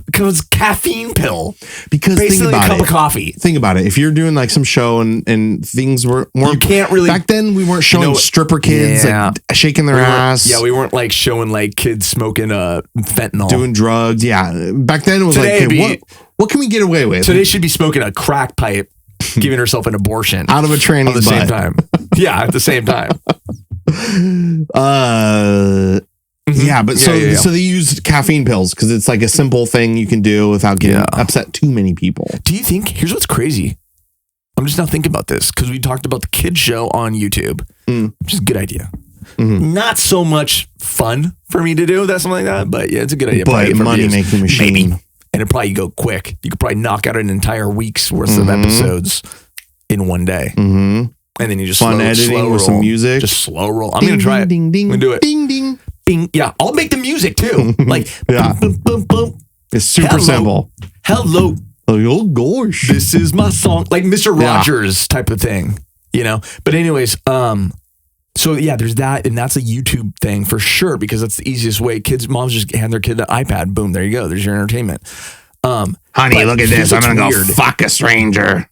because caffeine pill. Because basically think about a cup of coffee. Think about it. If you're doing like some show and things weren't you can't really back then we weren't showing stripper kids like shaking their ass. Yeah, we weren't like showing like kids smoking fentanyl, doing drugs. Yeah, back then it was today like, hey, what can we get away with? Today she'd be smoking a crack pipe, giving herself an abortion out of a tranny's at the same time. Yeah, at the same time. Yeah, but so they used caffeine pills because it's like a simple thing you can do without getting upset too many people. Do you think? Here's what's crazy. I'm just now thinking about this because we talked about the kids show on YouTube, which is a good idea. Not so much fun for me to do something like that, but yeah, it's a good idea. But money making machine, maybe. And it probably go quick. You could probably knock out an entire week's worth of episodes in one day. And then you just fun editing with some music, just slow roll. I'm gonna try it. Ding ding. I'm gonna do it. Ding ding. Bing. Yeah, I'll make the music too. Like, boom, boom, boom, boom. It's super simple. Hello. Oh gosh. This is my song. Like Mr. Rogers type of thing, you know? But anyways, so yeah, there's that. And that's a YouTube thing for sure, because that's the easiest way. Moms just hand their kid an iPad. Boom. There you go. There's your entertainment. Honey, look at this. I'm going to go fuck a stranger.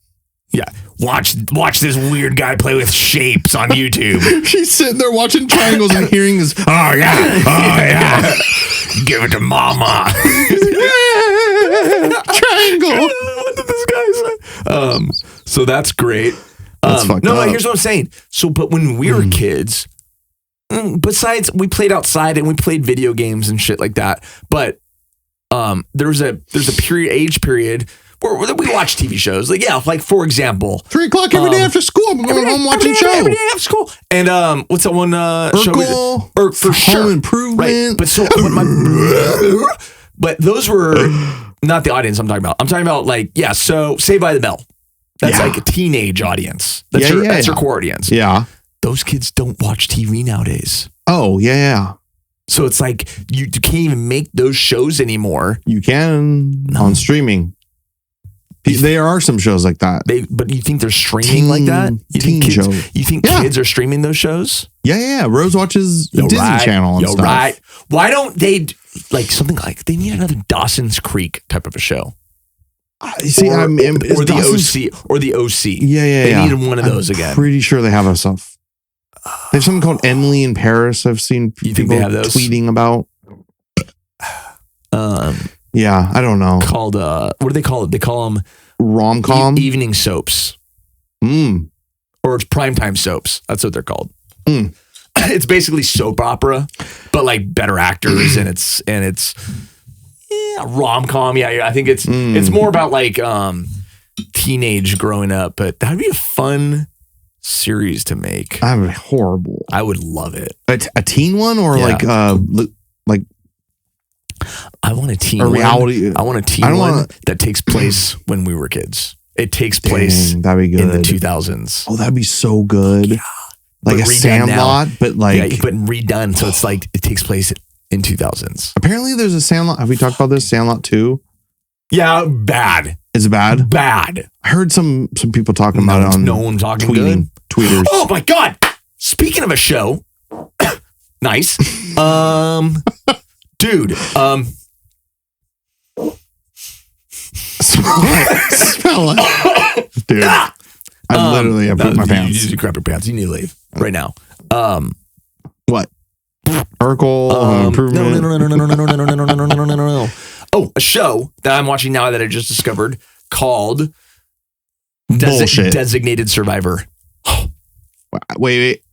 Yeah. Watch this weird guy play with shapes on YouTube. She's sitting there watching triangles and hearing this. Oh, yeah. Give it to mama. Triangle. What did this guy say? So that's great. That's fucked no, up. here's what I'm saying. So, but when we were kids, besides we played outside and we played video games and shit like that, but there's a age period where we watch TV shows. Like for example, 3 o'clock every day after school. I'm going home watching show. Every day after school. And what's that one show? For sure. Home Improvement. Right. But so but those were not the audience I'm talking about. I'm talking about so Saved by the Bell. That's like a teenage audience. That's your core audience. Yeah. Those kids don't watch TV nowadays. Oh, yeah. So it's like you can't even make those shows anymore. You can on streaming. There are some shows like that. But you think they're streaming like that? You think kids are streaming those shows? Yeah. Rose watches Disney Channel and stuff. Right. Why don't they something like they need another Dawson's Creek type of a show? You see, or the OC. Yeah. They need one of those again. Pretty sure they have stuff. They have something called Emily in Paris. I've seen people tweeting about. Yeah, I don't know. Called what do they call it? They call them rom-com evening soaps. Or it's primetime soaps. That's what they're called. It's basically soap opera, but like better actors and it's rom-com. Yeah, I think it's more about like teenage growing up, but that'd be a fun series to make. That would be horrible. I would love it. A teen one or like I want a teen reality. I want a teen one that takes place when we were kids. It takes place that'd be good. in the 2000s. Oh, that'd be so good. Yeah. Like a Sandlot, but but redone. So it's like it takes place in 2000s. Apparently there's a Sandlot. Have we talked about this? Sandlot 2? Yeah, bad. Is it bad? Bad. I heard some people talking about it on no one talking good. Tweeters. Oh my God. Speaking of a show. Nice. Dude. Smell it. Dude. I literally have pooped my pants. You crap your pants. You need to leave right now. What? Urkel improvement. No. Oh, a show that I'm watching now that I just discovered called Designated Survivor. Wait.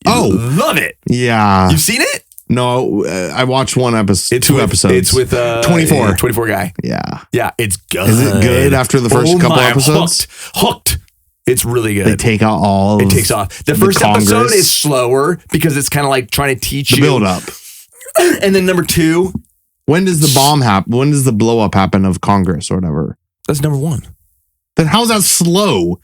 Oh, love it. Yeah. You've seen it? No, I watched one episode. Two episodes. It's with 24 guy. Yeah, it's good. Is it good after the first couple episodes? Hooked. It's really good. They take out all. It takes off. The first episode is slower because it's kind of like trying to teach you the build up. And then number 2. When does the bomb happen? When does the blow up happen of Congress or whatever? That's number 1. Then how's that slow?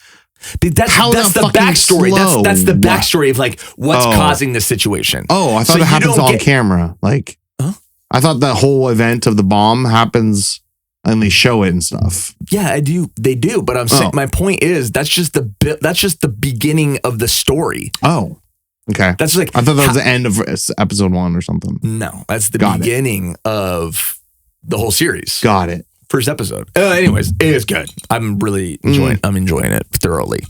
That's the backstory. Slow? That's the backstory of like what's causing this situation. Oh, I thought it happens on camera. Like, I thought the whole event of the bomb happens and they show it and stuff. Yeah, they do. But I'm saying my point is that's just the beginning of the story. Oh, okay. That's like I thought that was the end of episode 1 or something. No, that's the beginning of the whole series. Got it. First episode. Anyways, it is good. I'm really enjoying. I'm enjoying it thoroughly.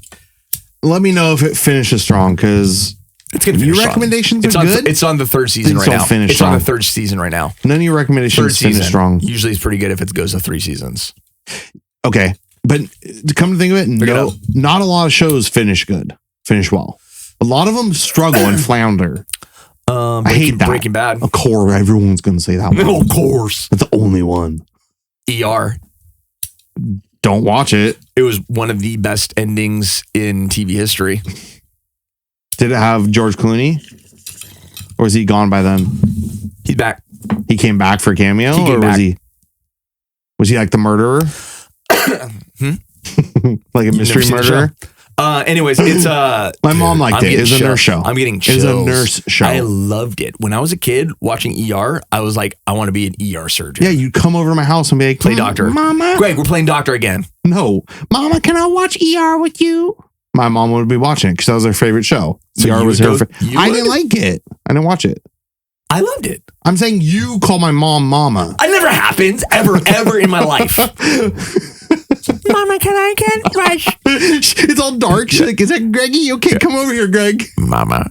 Let me know if it finishes strong because it's gonna. Your recommendations are good. It's on the 3rd season right now. It's on the 3rd season right now. None of your recommendations finish strong. Usually, it's pretty good if it goes to 3 seasons. Okay, but to come to think of it, not a lot of shows finish well. A lot of them struggle and flounder. I hate that. Breaking Bad. Of course, everyone's going to say that one. Of course. That's the only one. ER. Don't watch it. It was one of the best endings in TV history. Did it have George Clooney? Or was he gone by then? He's back. He came back for a cameo? Was he like the murderer? Like a mystery murderer? Anyways, it's my mom liked it. It's a nurse show. I'm getting chills. It's a nurse show. I loved it. When I was a kid watching ER, I was like, I want to be an ER surgeon. Yeah, you'd come over to my house and be like, play doctor. Mama. Greg, we're playing doctor again. No. Mama, can I watch ER with you? My mom would be watching it because that was her favorite show. So ER was her favorite. I didn't like it. I didn't watch it. I loved it. I'm saying you call my mom Mama. I never have. happens ever in my life. Mama, can I get rice? It's all dark. She's like, is that Greggy? Okay, come over here, Greg. Mama,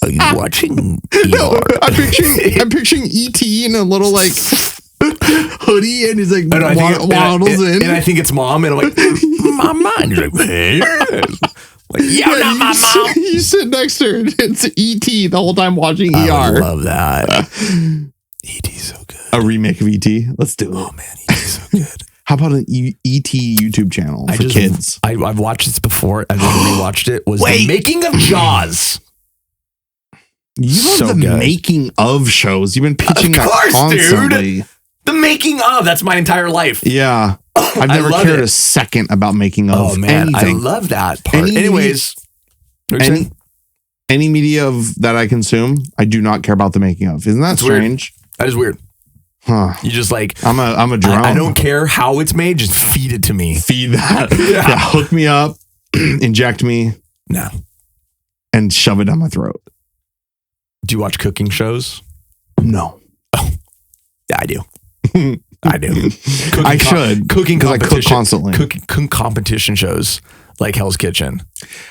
are you watching? No, I'm picturing E.T. in a little like hoodie, and he's like waddles in. And I think it's mom, and I'm like, Mama. And you're like, hey. Like, yeah, not my mom. You sit next to her, and it's E.T. the whole time watching ER. I love that. E.T.'s so good. A remake of E.T. Let's do it. Oh, man, E.T.'s so good. How about an E.T. YouTube channel for kids? I've watched this before. I've never rewatched it. Was the making of Jaws. You love the good. Making of shows. You've been pitching that constantly. Dude. The making of. That's my entire life. Yeah. I've never cared a second about making of. Oh, man. Anything. I love that part. Anyways. Any media that I consume, I do not care about the making of. Isn't that strange? Weird. That is weird. Huh. You just like I'm a drone. I don't care how it's made, just feed it to me. Feed that. Yeah, hook me up, inject me. No. And shove it down my throat. Do you watch cooking shows? No. Oh. Yeah, I do. I do. I should. Cooking competition. I cook constantly. Cooking competition shows like Hell's Kitchen.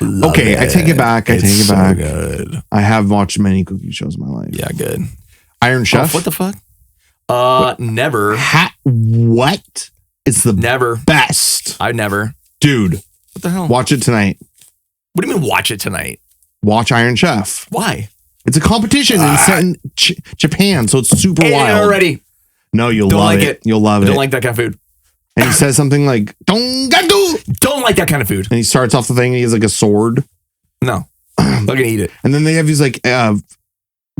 Okay, I take it back. I take it back. Good. I have watched many cooking shows in my life. Yeah, good. Iron Chef. What the fuck? Never. What? It's the never best. I never. Dude. What the hell? Watch it tonight. What do you mean watch it tonight? Watch Iron Chef. Why? It's a competition and it's set in Japan, so it's super wild. Already. No, you'll love it. You'll love it. Don't like that kind of food. And he says something like, don't like that kind of food. And he starts off the thing and he has like a sword. No. I'm not gonna eat it. And then they have these like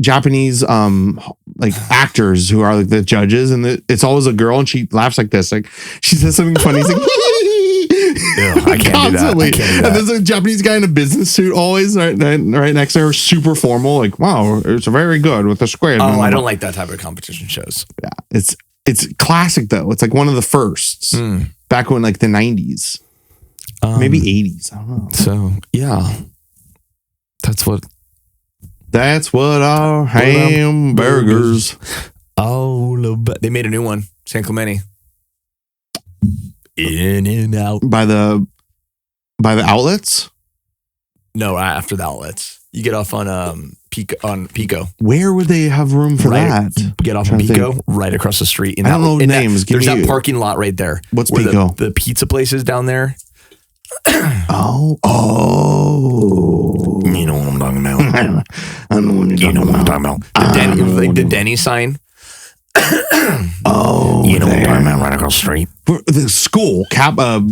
Japanese like actors who are like the judges, and it's always a girl and she laughs like this. Like she says something funny. He's like, I can't do that. And there's a Japanese guy in a business suit always right next to her, super formal. Like, wow, it's very good with the squid. Oh, I don't like that type of competition shows. Yeah, it's classic though. It's like one of the firsts back when like the 90s, maybe 80s. I don't know. So yeah, that's what our hamburgers. Oh, they made a new one, San Clemente. In and out by the outlets. No, after the outlets, you get off on Pico. Where would they have room for that? Get off on Pico, right across the street. I don't know names. There's that parking lot right there. What's Pico? The pizza place is down there. Oh. You know what I'm talking about. I know what you're talking about. The Denny sign. You know what I'm talking about, right across the street. The school,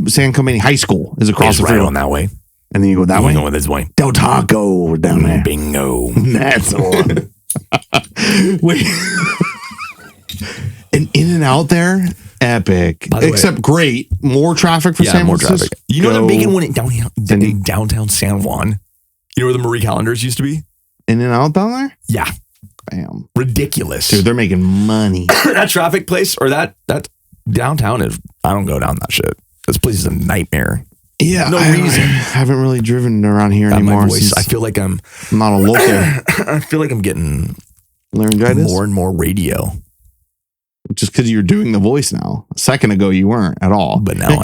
San Clemente High School, is across the street. Right on that way. And then you go that way? You go this way. Del Taco down there. Bingo. That's the one. Wait. And in and out there, epic. Except great. More traffic for San Francisco. Traffic. You know they're making one in downtown San Juan? You know where the Marie Callender's used to be? In and out down there? Yeah. Bam. Ridiculous. Dude, they're making money. That traffic place or that downtown is, I don't go down that shit. This place is a nightmare. Yeah. No reason. I haven't really driven around here anymore. I feel like I'm not a local. I feel like I'm getting laryngitis. More and more radio. Just because you're doing the voice now. A second ago, you weren't at all. But now super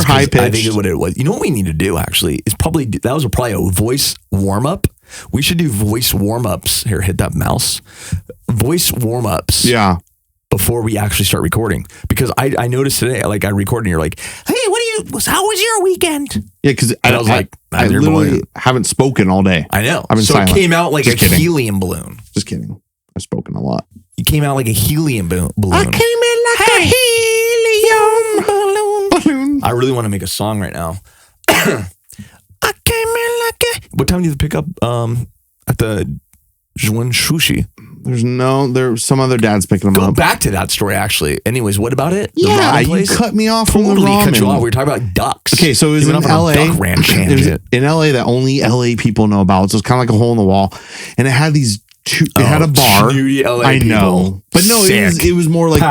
high pitched. I think it's what it was. You know what we need to do, actually? Is probably a voice warm-up. We should do voice warm-ups. Here, hit that mouse. Voice warm-ups. Yeah. Before we actually start recording. Because I noticed today, like I recorded and you're like, hey, how was your weekend? Yeah, because I was like, I literally haven't spoken all day. I know. I've been silent. It came out like a helium balloon. Just kidding. I've spoken a lot. You came out like a helium balloon. I came in like a helium balloon. I really want to make a song right now. I came in like a... What time do you pick up at the Juan Sushi? There's some other dad's picking them up. Go back to that story, actually. Anyways, what about it? Yeah, you cut me off from the ramen. Cut you off. We were talking about ducks. Okay, so it was in LA. Duck ranch in LA that only LA people know about. So it's kind of like a hole in the wall. And it had these two, it had a bar. LA I know. But no, it was more like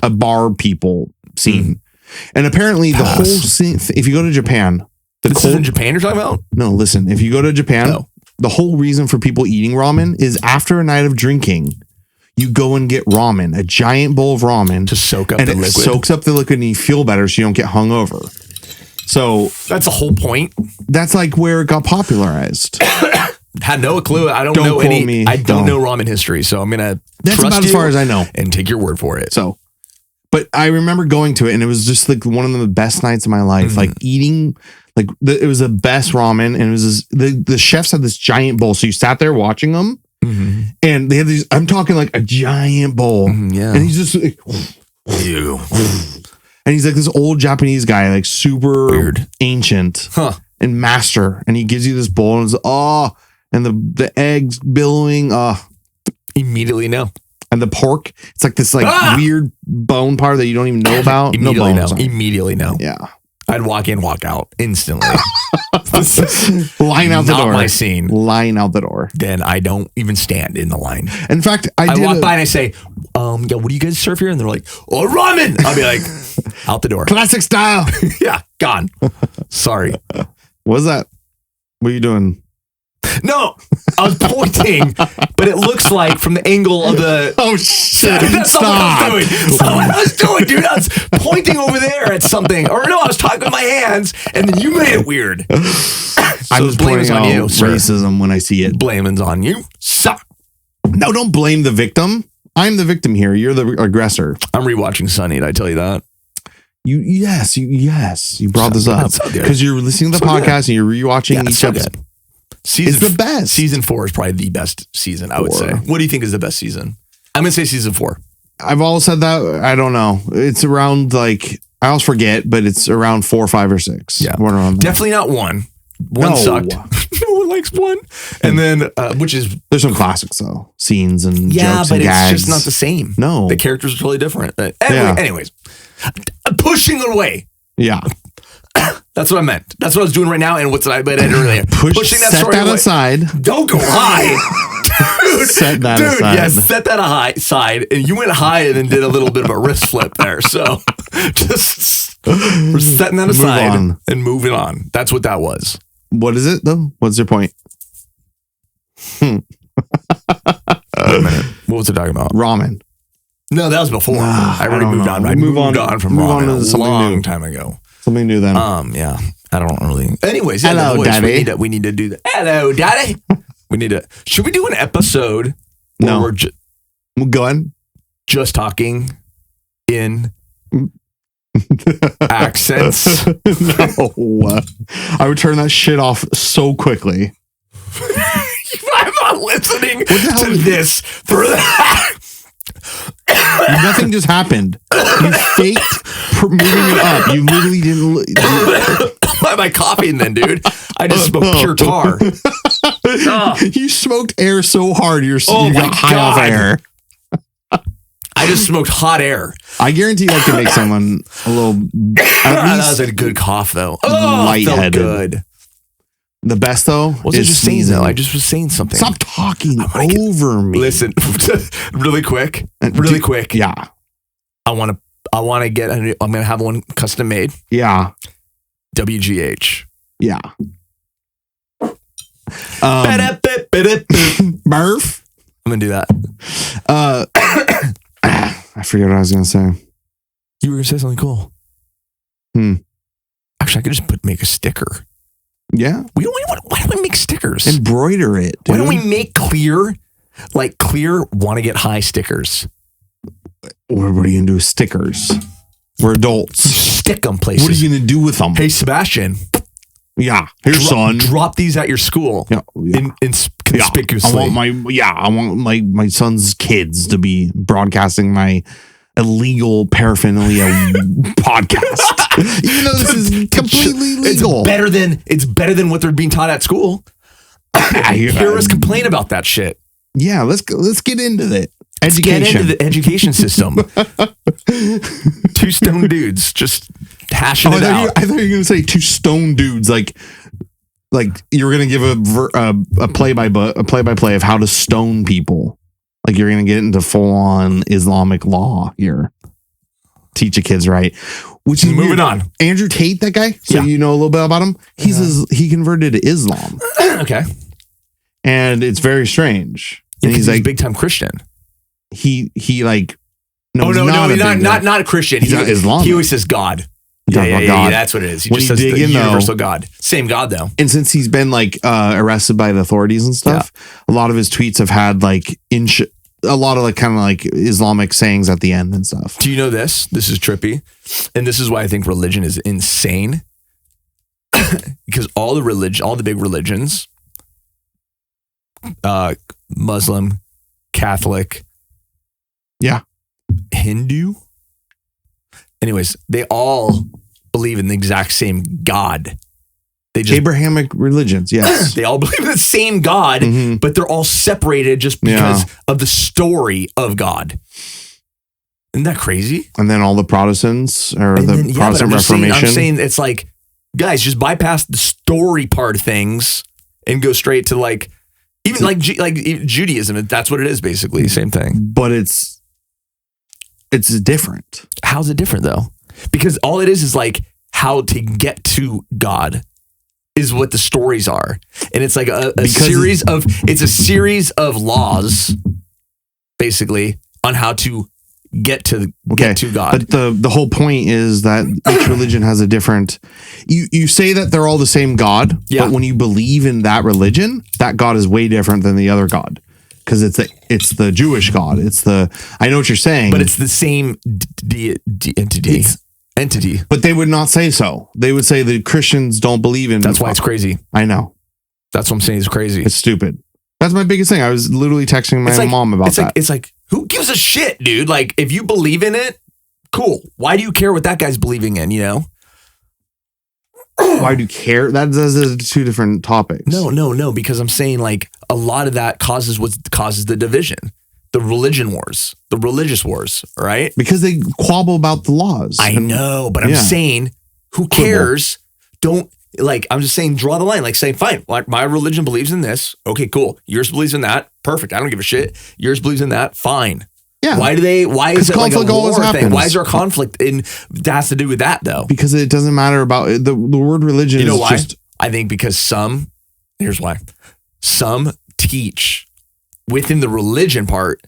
a bar people scene. And apparently the whole scene, if you go to Japan. This is in Japan you're talking about? No, listen, if you go to Japan, the whole reason for people eating ramen is after a night of drinking, you go and get ramen, a giant bowl of ramen to soak up and the it liquid. soaks up the liquid and you feel better so you don't get hungover. So that's the whole point. That's like where it got popularized. Had no clue. I don't know any. Me. I don't know ramen history, so I'm gonna. That's about as far as I know, and take your word for it. So, but I remember going to it, and it was just like one of the best nights of my life. Like eating, like it was the best ramen, and it was the chefs had this giant bowl, so you sat there watching them, and they had these. I'm talking like a giant bowl, yeah, and he's just like, ew. And he's like this old Japanese guy, like super weird, ancient, and master, and he gives you this bowl, and it's and the eggs billowing, immediately no. And the pork, it's like this weird bone part that you don't even know about. Immediately no. Immediately no. Yeah. I'd walk in, walk out instantly. Line out the door. Not my scene. Line out the door. Then I don't even stand in the line. In fact, I walk by and I say, yeah, what do you guys serve here? And they're like, oh, ramen. I'll be like, out the door. Classic style. Yeah, gone. Sorry. What's that? What are you doing? No, I was pointing, but it looks like from the angle of the. Oh shit! That's not what I was doing. That's not what I was doing, dude. I was pointing over there at something, or no, I was talking with my hands, and then you made it weird. I was blaming on you, racism when I see it. Blaming's on you. Suck. No, don't blame the victim. I'm the victim here. You're the aggressor. I'm rewatching Sunny. Did I tell you that? Yes. You brought this up because you're listening to the podcast and you're rewatching each episode. It's the best. Season 4 is probably the best season, I would say. What do you think is the best season? I'm going to say season 4. I've always said that. I don't know. It's around I always forget, but it's around 4, 5, or 6. Yeah. Definitely not 1. 1 sucked. No one likes 1. And then, which is... There's some classics, though. Scenes and jokes and gags. Yeah, but it's just not the same. No. The characters are totally different. Anyways, pushing it away. Yeah. That's what I meant. That's what I was doing right now. And what's I meant earlier? Pushing that story away. Aside. Don't go high. Dude, set that aside. Yeah, set that aside. And you went high and then did a little bit of a wrist flip there. So just we're setting that aside and moving on. That's what that was. What is it though? What's your point? Wait a minute. What was it talking about? Ramen. No, that was before. I already moved on. I moved on from ramen a long time ago. Something new then. Yeah. I don't really. Anyways, hello, Daddy. We need to do that. Hello, Daddy. We need to. Should we do an episode? No. We're go ahead. Just talking in accents. No. I would turn that shit off so quickly. I'm not listening to this for that. Nothing just happened. You faked moving it up. You literally didn't. Why am I coughing then, dude? I just smoked pure tar. You smoked air so hard, you got high off air. I just smoked hot air. I guarantee that could make someone a little. That was a good cough, though. Lightheaded. Felt good. The best though wasn't just saying though. I just was saying something. Stop talking over me. Listen, really quick. Yeah. I want to get. I'm gonna have one custom made. Yeah. WGH. Yeah. Murph. I'm gonna do that. I forget what I was gonna say. You were gonna say something cool. Actually, I could just make a sticker. Yeah. Why don't we make stickers? Embroider it. Dude. Why don't we make clear want to get high stickers? What are you gonna do with stickers? We're adults. Stick them places. What are you gonna do with them? Hey, Sebastian. Yeah. Here's son. Drop these at your school. Yeah. Conspicuously. I want my son's kids to be broadcasting my illegal paraphernalia podcast. Even though this is completely legal. It's better than what they're being taught at school. Hear us complain about that shit. Yeah, let's get into it. Let's get into the education system. 2 stone dudes just hashing it out. I thought you were going to say 2 stone dudes, like you were going to give a play-by-play of how to stone people. Like you're going to get into full-on Islamic law here. Teach your kids right. Which is moving on. Andrew Tate, that guy. So you know a little bit about him. He converted to Islam. Okay. And it's very strange. Yeah, and he's like big time Christian. he like no, not a Christian. He's not Islamic. He always says God. Yeah, that's what it is. He just says the universal God. Same God, though. And since he's been like arrested by the authorities and stuff, a lot of his tweets have had like a lot of like kind of like Islamic sayings at the end and stuff. Do you know this? This is trippy. And this is why I think religion is insane. Because all the big religions, Muslim, Catholic, Hindu, anyways, they all believe in the exact same God. They just Abrahamic religions, yes. They all believe in the same God, but they're all separated just because of the story of God. Isn't that crazy? And then all the Protestants or the Protestant Reformation. I'm saying it's like, guys, just bypass the story part of things and go straight to like, even like Judaism. That's what it is, basically. Same thing. But it's different. How's it different though? Because all it is like how to get to God is what the stories are. And it's like a series of laws, basically, on how to get to God. But the whole point is that each religion has a different, you say that they're all the same God, but when you believe in that religion, that God is way different than the other God. Because it's the Jewish God. I know what you're saying. But it's the same entity. But they would not say so. They would say the Christians don't believe in. That's why it's crazy. I know. That's what I'm saying. It's crazy. It's stupid. That's my biggest thing. I was literally texting my mom about that. It's like, who gives a shit, dude? Like, if you believe in it, cool. Why do you care what that guy's believing in, you know? Why do you care? Those are two different topics. No. Because I'm saying like a lot of that causes the division. The religion wars, the religious wars, right? Because they quabble about the laws. I know, but I'm saying, who cares? I'm just saying, draw the line. Like, say, fine, my religion believes in this. Okay, cool. Yours believes in that. Perfect. I don't give a shit. Yours believes in that. Fine. Yeah. Why is it like a war thing? Why is there a conflict that has to do with that though? Because it doesn't matter about the word religion. You know why? I think because here's why. Some teach within the religion part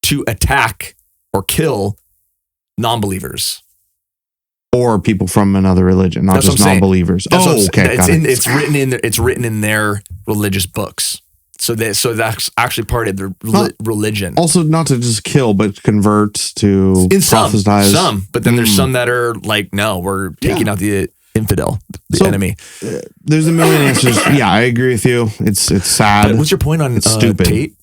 to attack or kill non-believers. Or people from another religion, not just non-believers. Okay. It's written in their religious books. So that's actually part of their religion. Also, not to just kill, but convert to proselytize. Some, but then there's some that are like, no, we're taking out the infidel, the enemy. There's a million answers. Yeah, I agree with you. It's sad. But what's your point on stupid Tate?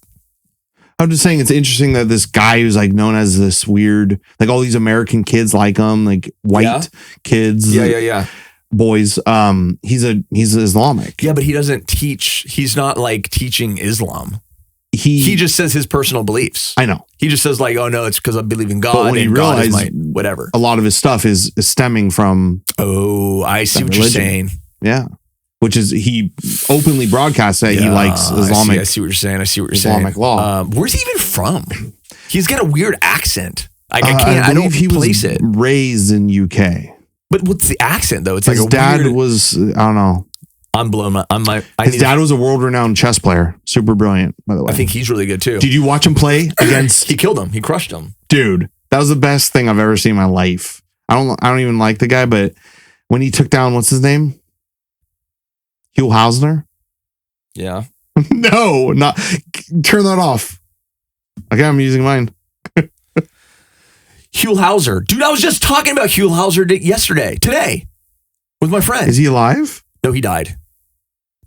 I'm just saying it's interesting that this guy who's like known as this weird, like all these American kids like him, like white kids. Yeah. Boys. He's Islamic. Yeah, but he doesn't teach. He's not like teaching Islam. He just says his personal beliefs. I know. He just says like, oh no, it's because I believe in God. But when he realized whatever, a lot of his stuff is stemming from. Oh, I see what you're saying. Yeah. Which is, he openly broadcasts that he likes Islamic. I see what you're saying. Islamic law. Where's he even from? He's got a weird accent. I don't place it. Raised in UK. But what's the accent though? It's his like dad was, I don't know. I'm blown. His dad was a world-renowned chess player. Super brilliant, by the way. I think he's really good too. Did you watch him play against? He killed him. He crushed him. Dude, that was the best thing I've ever seen in my life. I don't even like the guy, but when he took down, what's his name? Hugh Hausner? Yeah. No, not turn that off. Okay, I'm using mine. Hugh Hauser. Dude, I was just talking about Hugh Hauser today, with my friend. Is he alive? No, he died.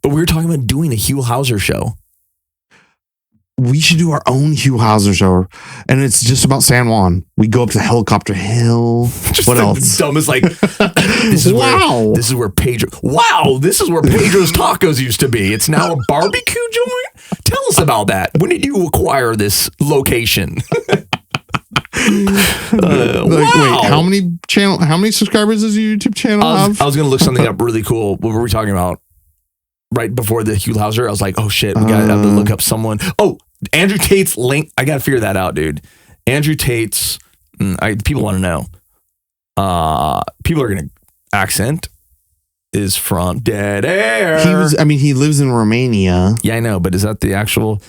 But we were talking about doing a Hugh Hauser show. We should do our own Hugh Hauser show. And it's just about San Juan. We go up to Helicopter Hill. What else? Dumb as like, this is where Pedro's Tacos used to be. It's now a barbecue joint. Tell us about that. When did you acquire this location? Wait, how many subscribers does your YouTube channel have? I was going to look something up really cool. What were we talking about? Right before the Hugh Hauser, I was like, oh shit, we got to look up someone. Oh, Andrew Tate's link. I got to figure that out, dude. Andrew Tate's, people want to know. People are going to accent is from Dead Air. He lives in Romania. Yeah, I know, but is that the actual?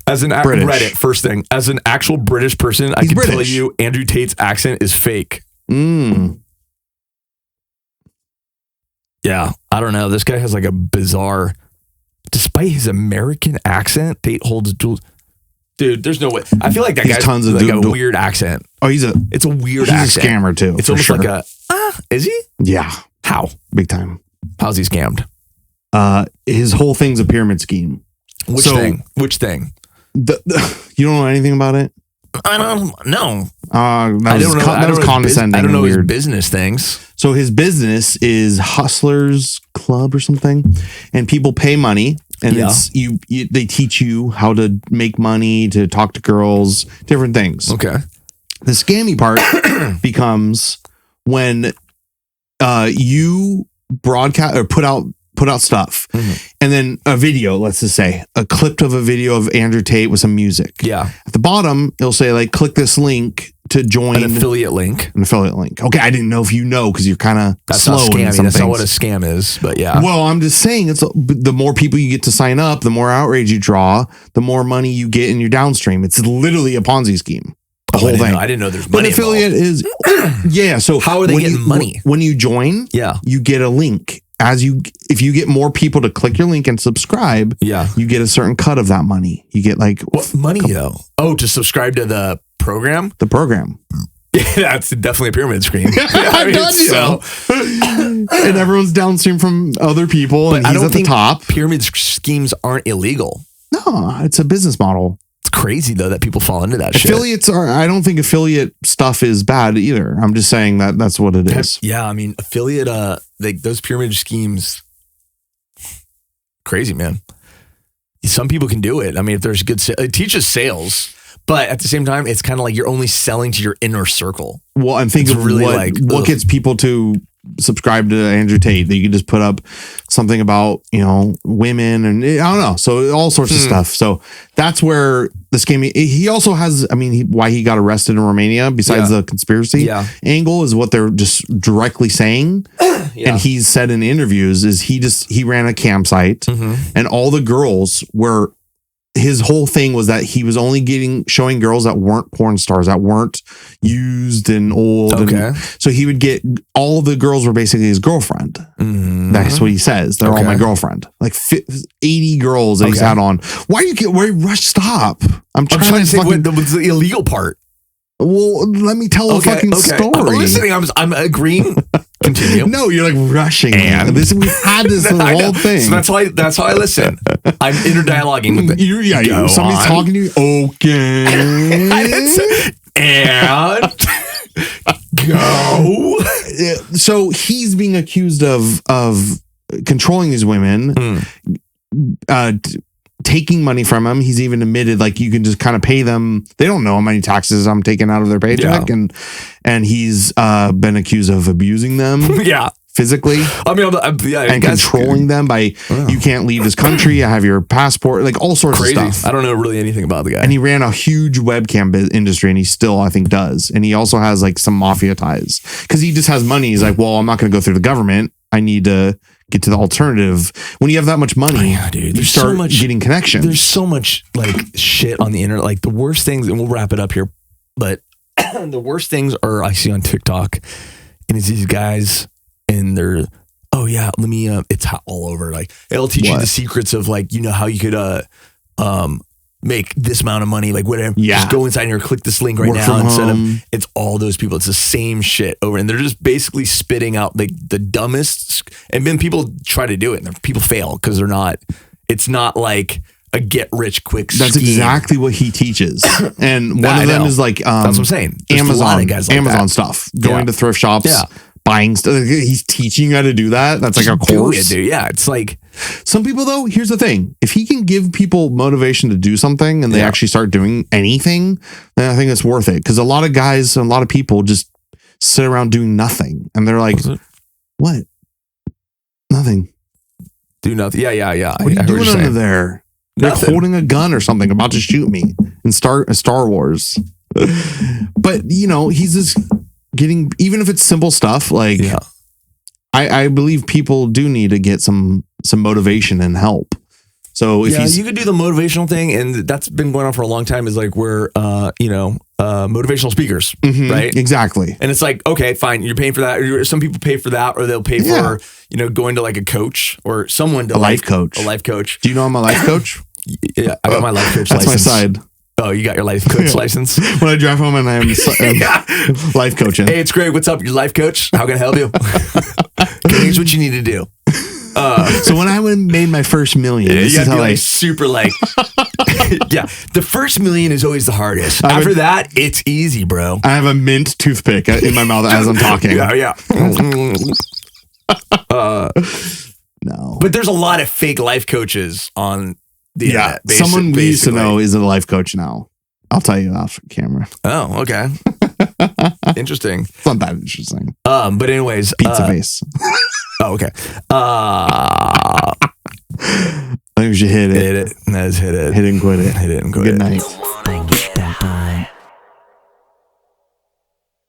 As an British. Reddit, first thing, as an actual British person, I can tell British. you Andrew Tate's accent is fake. Yeah, I don't know. This guy has like a bizarre, despite his American accent, Tate holds dual. Dude, there's no way. I feel like that guy's tons of like a weird accent. Oh, it's a weird accent. A scammer too. It's almost like a, is he? Yeah. How? Big time. How's he scammed? His whole thing's a pyramid scheme. Which thing? You don't know anything about it? I don't know. That was condescending. I don't know his business things. So his business is Hustlers Club or something, and people pay money, and it's they teach you how to make money, to talk to girls, different things. Okay. The scammy part becomes when you broadcast or put out stuff, and then a video, let's just say a clip of a video of Andrew Tate with some music. Yeah. At the bottom, it'll say like, click this link to join an affiliate link. Okay. I didn't know if you know, because you're kind of slow. That's not what a scam is, but yeah. Well, I'm just saying, it's the more people you get to sign up, the more outrage you draw, the more money you get in your downstream. It's literally a Ponzi scheme. The whole thing. I didn't know there's money. But affiliate is, yeah. So how are they getting money? When you join, you get a link. If you get more people to click your link and subscribe, you get a certain cut of that money. You get like what money though? Oh, to subscribe to the program? The program. Yeah, that's definitely a pyramid scheme. And everyone's downstream from other people, and he's at the top. Pyramid schemes aren't illegal. No, it's a business model. It's crazy though that people fall into that Affiliates shit. I don't think affiliate stuff is bad either. I'm just saying that's what it is. Yeah, I mean affiliate like those pyramid schemes, crazy, man. Some people can do it. I mean, if there's good it teaches sales, but at the same time it's kind of like you're only selling to your inner circle. Well, I'm thinking really what gets people to subscribe to Andrew Tate, that you can just put up something about, women and I don't know. So all sorts of stuff. So that's where the scheme, he also has, why he got arrested in Romania, besides the conspiracy angle, is what they're just directly saying. And he's said in interviews is he ran a campsite and all the girls were, his whole thing was that he was only showing girls that weren't porn stars, that weren't used and old. Okay. And so he would get, all the girls were basically his girlfriend. That's what he says. They're all my girlfriend. Like 80 girls that he's had on. Why rush? Stop. I'm trying to say what's the illegal part. Well, let me tell a fucking story. I'm listening. I'm agreeing. Continue. No, you're like rushing. And we had this whole thing. So that's how I listen. I'm interdialoguing with you. Somebody's talking to you. Okay. And go. So he's being accused of controlling these women, taking money from him. He's even admitted, like, you can just kind of pay them. They don't know how many taxes I'm taking out of their paycheck. And he's been accused of abusing them. Physically. And controlling them by, you can't leave this country. I have your passport, like all sorts of stuff. I don't know really anything about the guy. And he ran a huge webcam industry, and he still, I think, does. And he also has like some mafia ties, because he just has money. He's like, well, I'm not going to go through the government. I need to get to the alternative. When you have that much money, you start getting connections. There's so much like shit on the internet. Like the worst things, and we'll wrap it up here, but the worst things are I see on TikTok, and it's these guys, and they're, let me, it's all over. Like it'll teach you the secrets of, like, how you could make this amount of money, like whatever. Just go inside here, click this link right now and send them. It's all those people. It's the same shit over, and they're just basically spitting out like the dumbest. And then people try to do it, and people fail because it's not like a get rich quick scheme. That's exactly what he teaches. And one of them is like, that's what I'm saying. There's Amazon stuff, going to thrift shops. Buying stuff. He's teaching you how to do that. That's like a course. Yeah, it's like some people, though. Here's the thing: if he can give people motivation to do something, and they actually start doing anything, then I think it's worth it. Because a lot of guys and a lot of people just sit around doing nothing, and they're like, "What? Nothing. Do nothing. Yeah. What are you doing under there? They're holding a gun or something, about to shoot me in Star Wars." But he's just getting, even if it's simple stuff, like I believe people do need to get some motivation and help. So if you could do the motivational thing, and that's been going on for a long time. Is like we're motivational speakers, right? Exactly. And it's like, okay, fine, you're paying for that. Some people pay for that, or they'll pay for going to like a coach or someone to a life coach. A life coach. Do you know I'm a life coach? Yeah, I got my life coach That's license. my side. Oh, you got your life coach license? When I drive home and I'm life coaching. Hey, it's Greg. What's up? Your life coach? How can I help you? Okay, here's what you need to do. So when I made my first million, this you is gotta how be super like, the first million is always the hardest. After that, it's easy, bro. I have a mint toothpick in my mouth as I'm talking. Yeah. No. But there's a lot of fake life coaches on the internet. Someone we used to know is a life coach now. I'll tell you off camera. Oh, okay. Interesting. It's not that interesting. But anyways, pizza face. Oh, okay. I think we should hit it. Hit it. Let's hit it. Hit it and quit it. Hit it and quit Good it. night.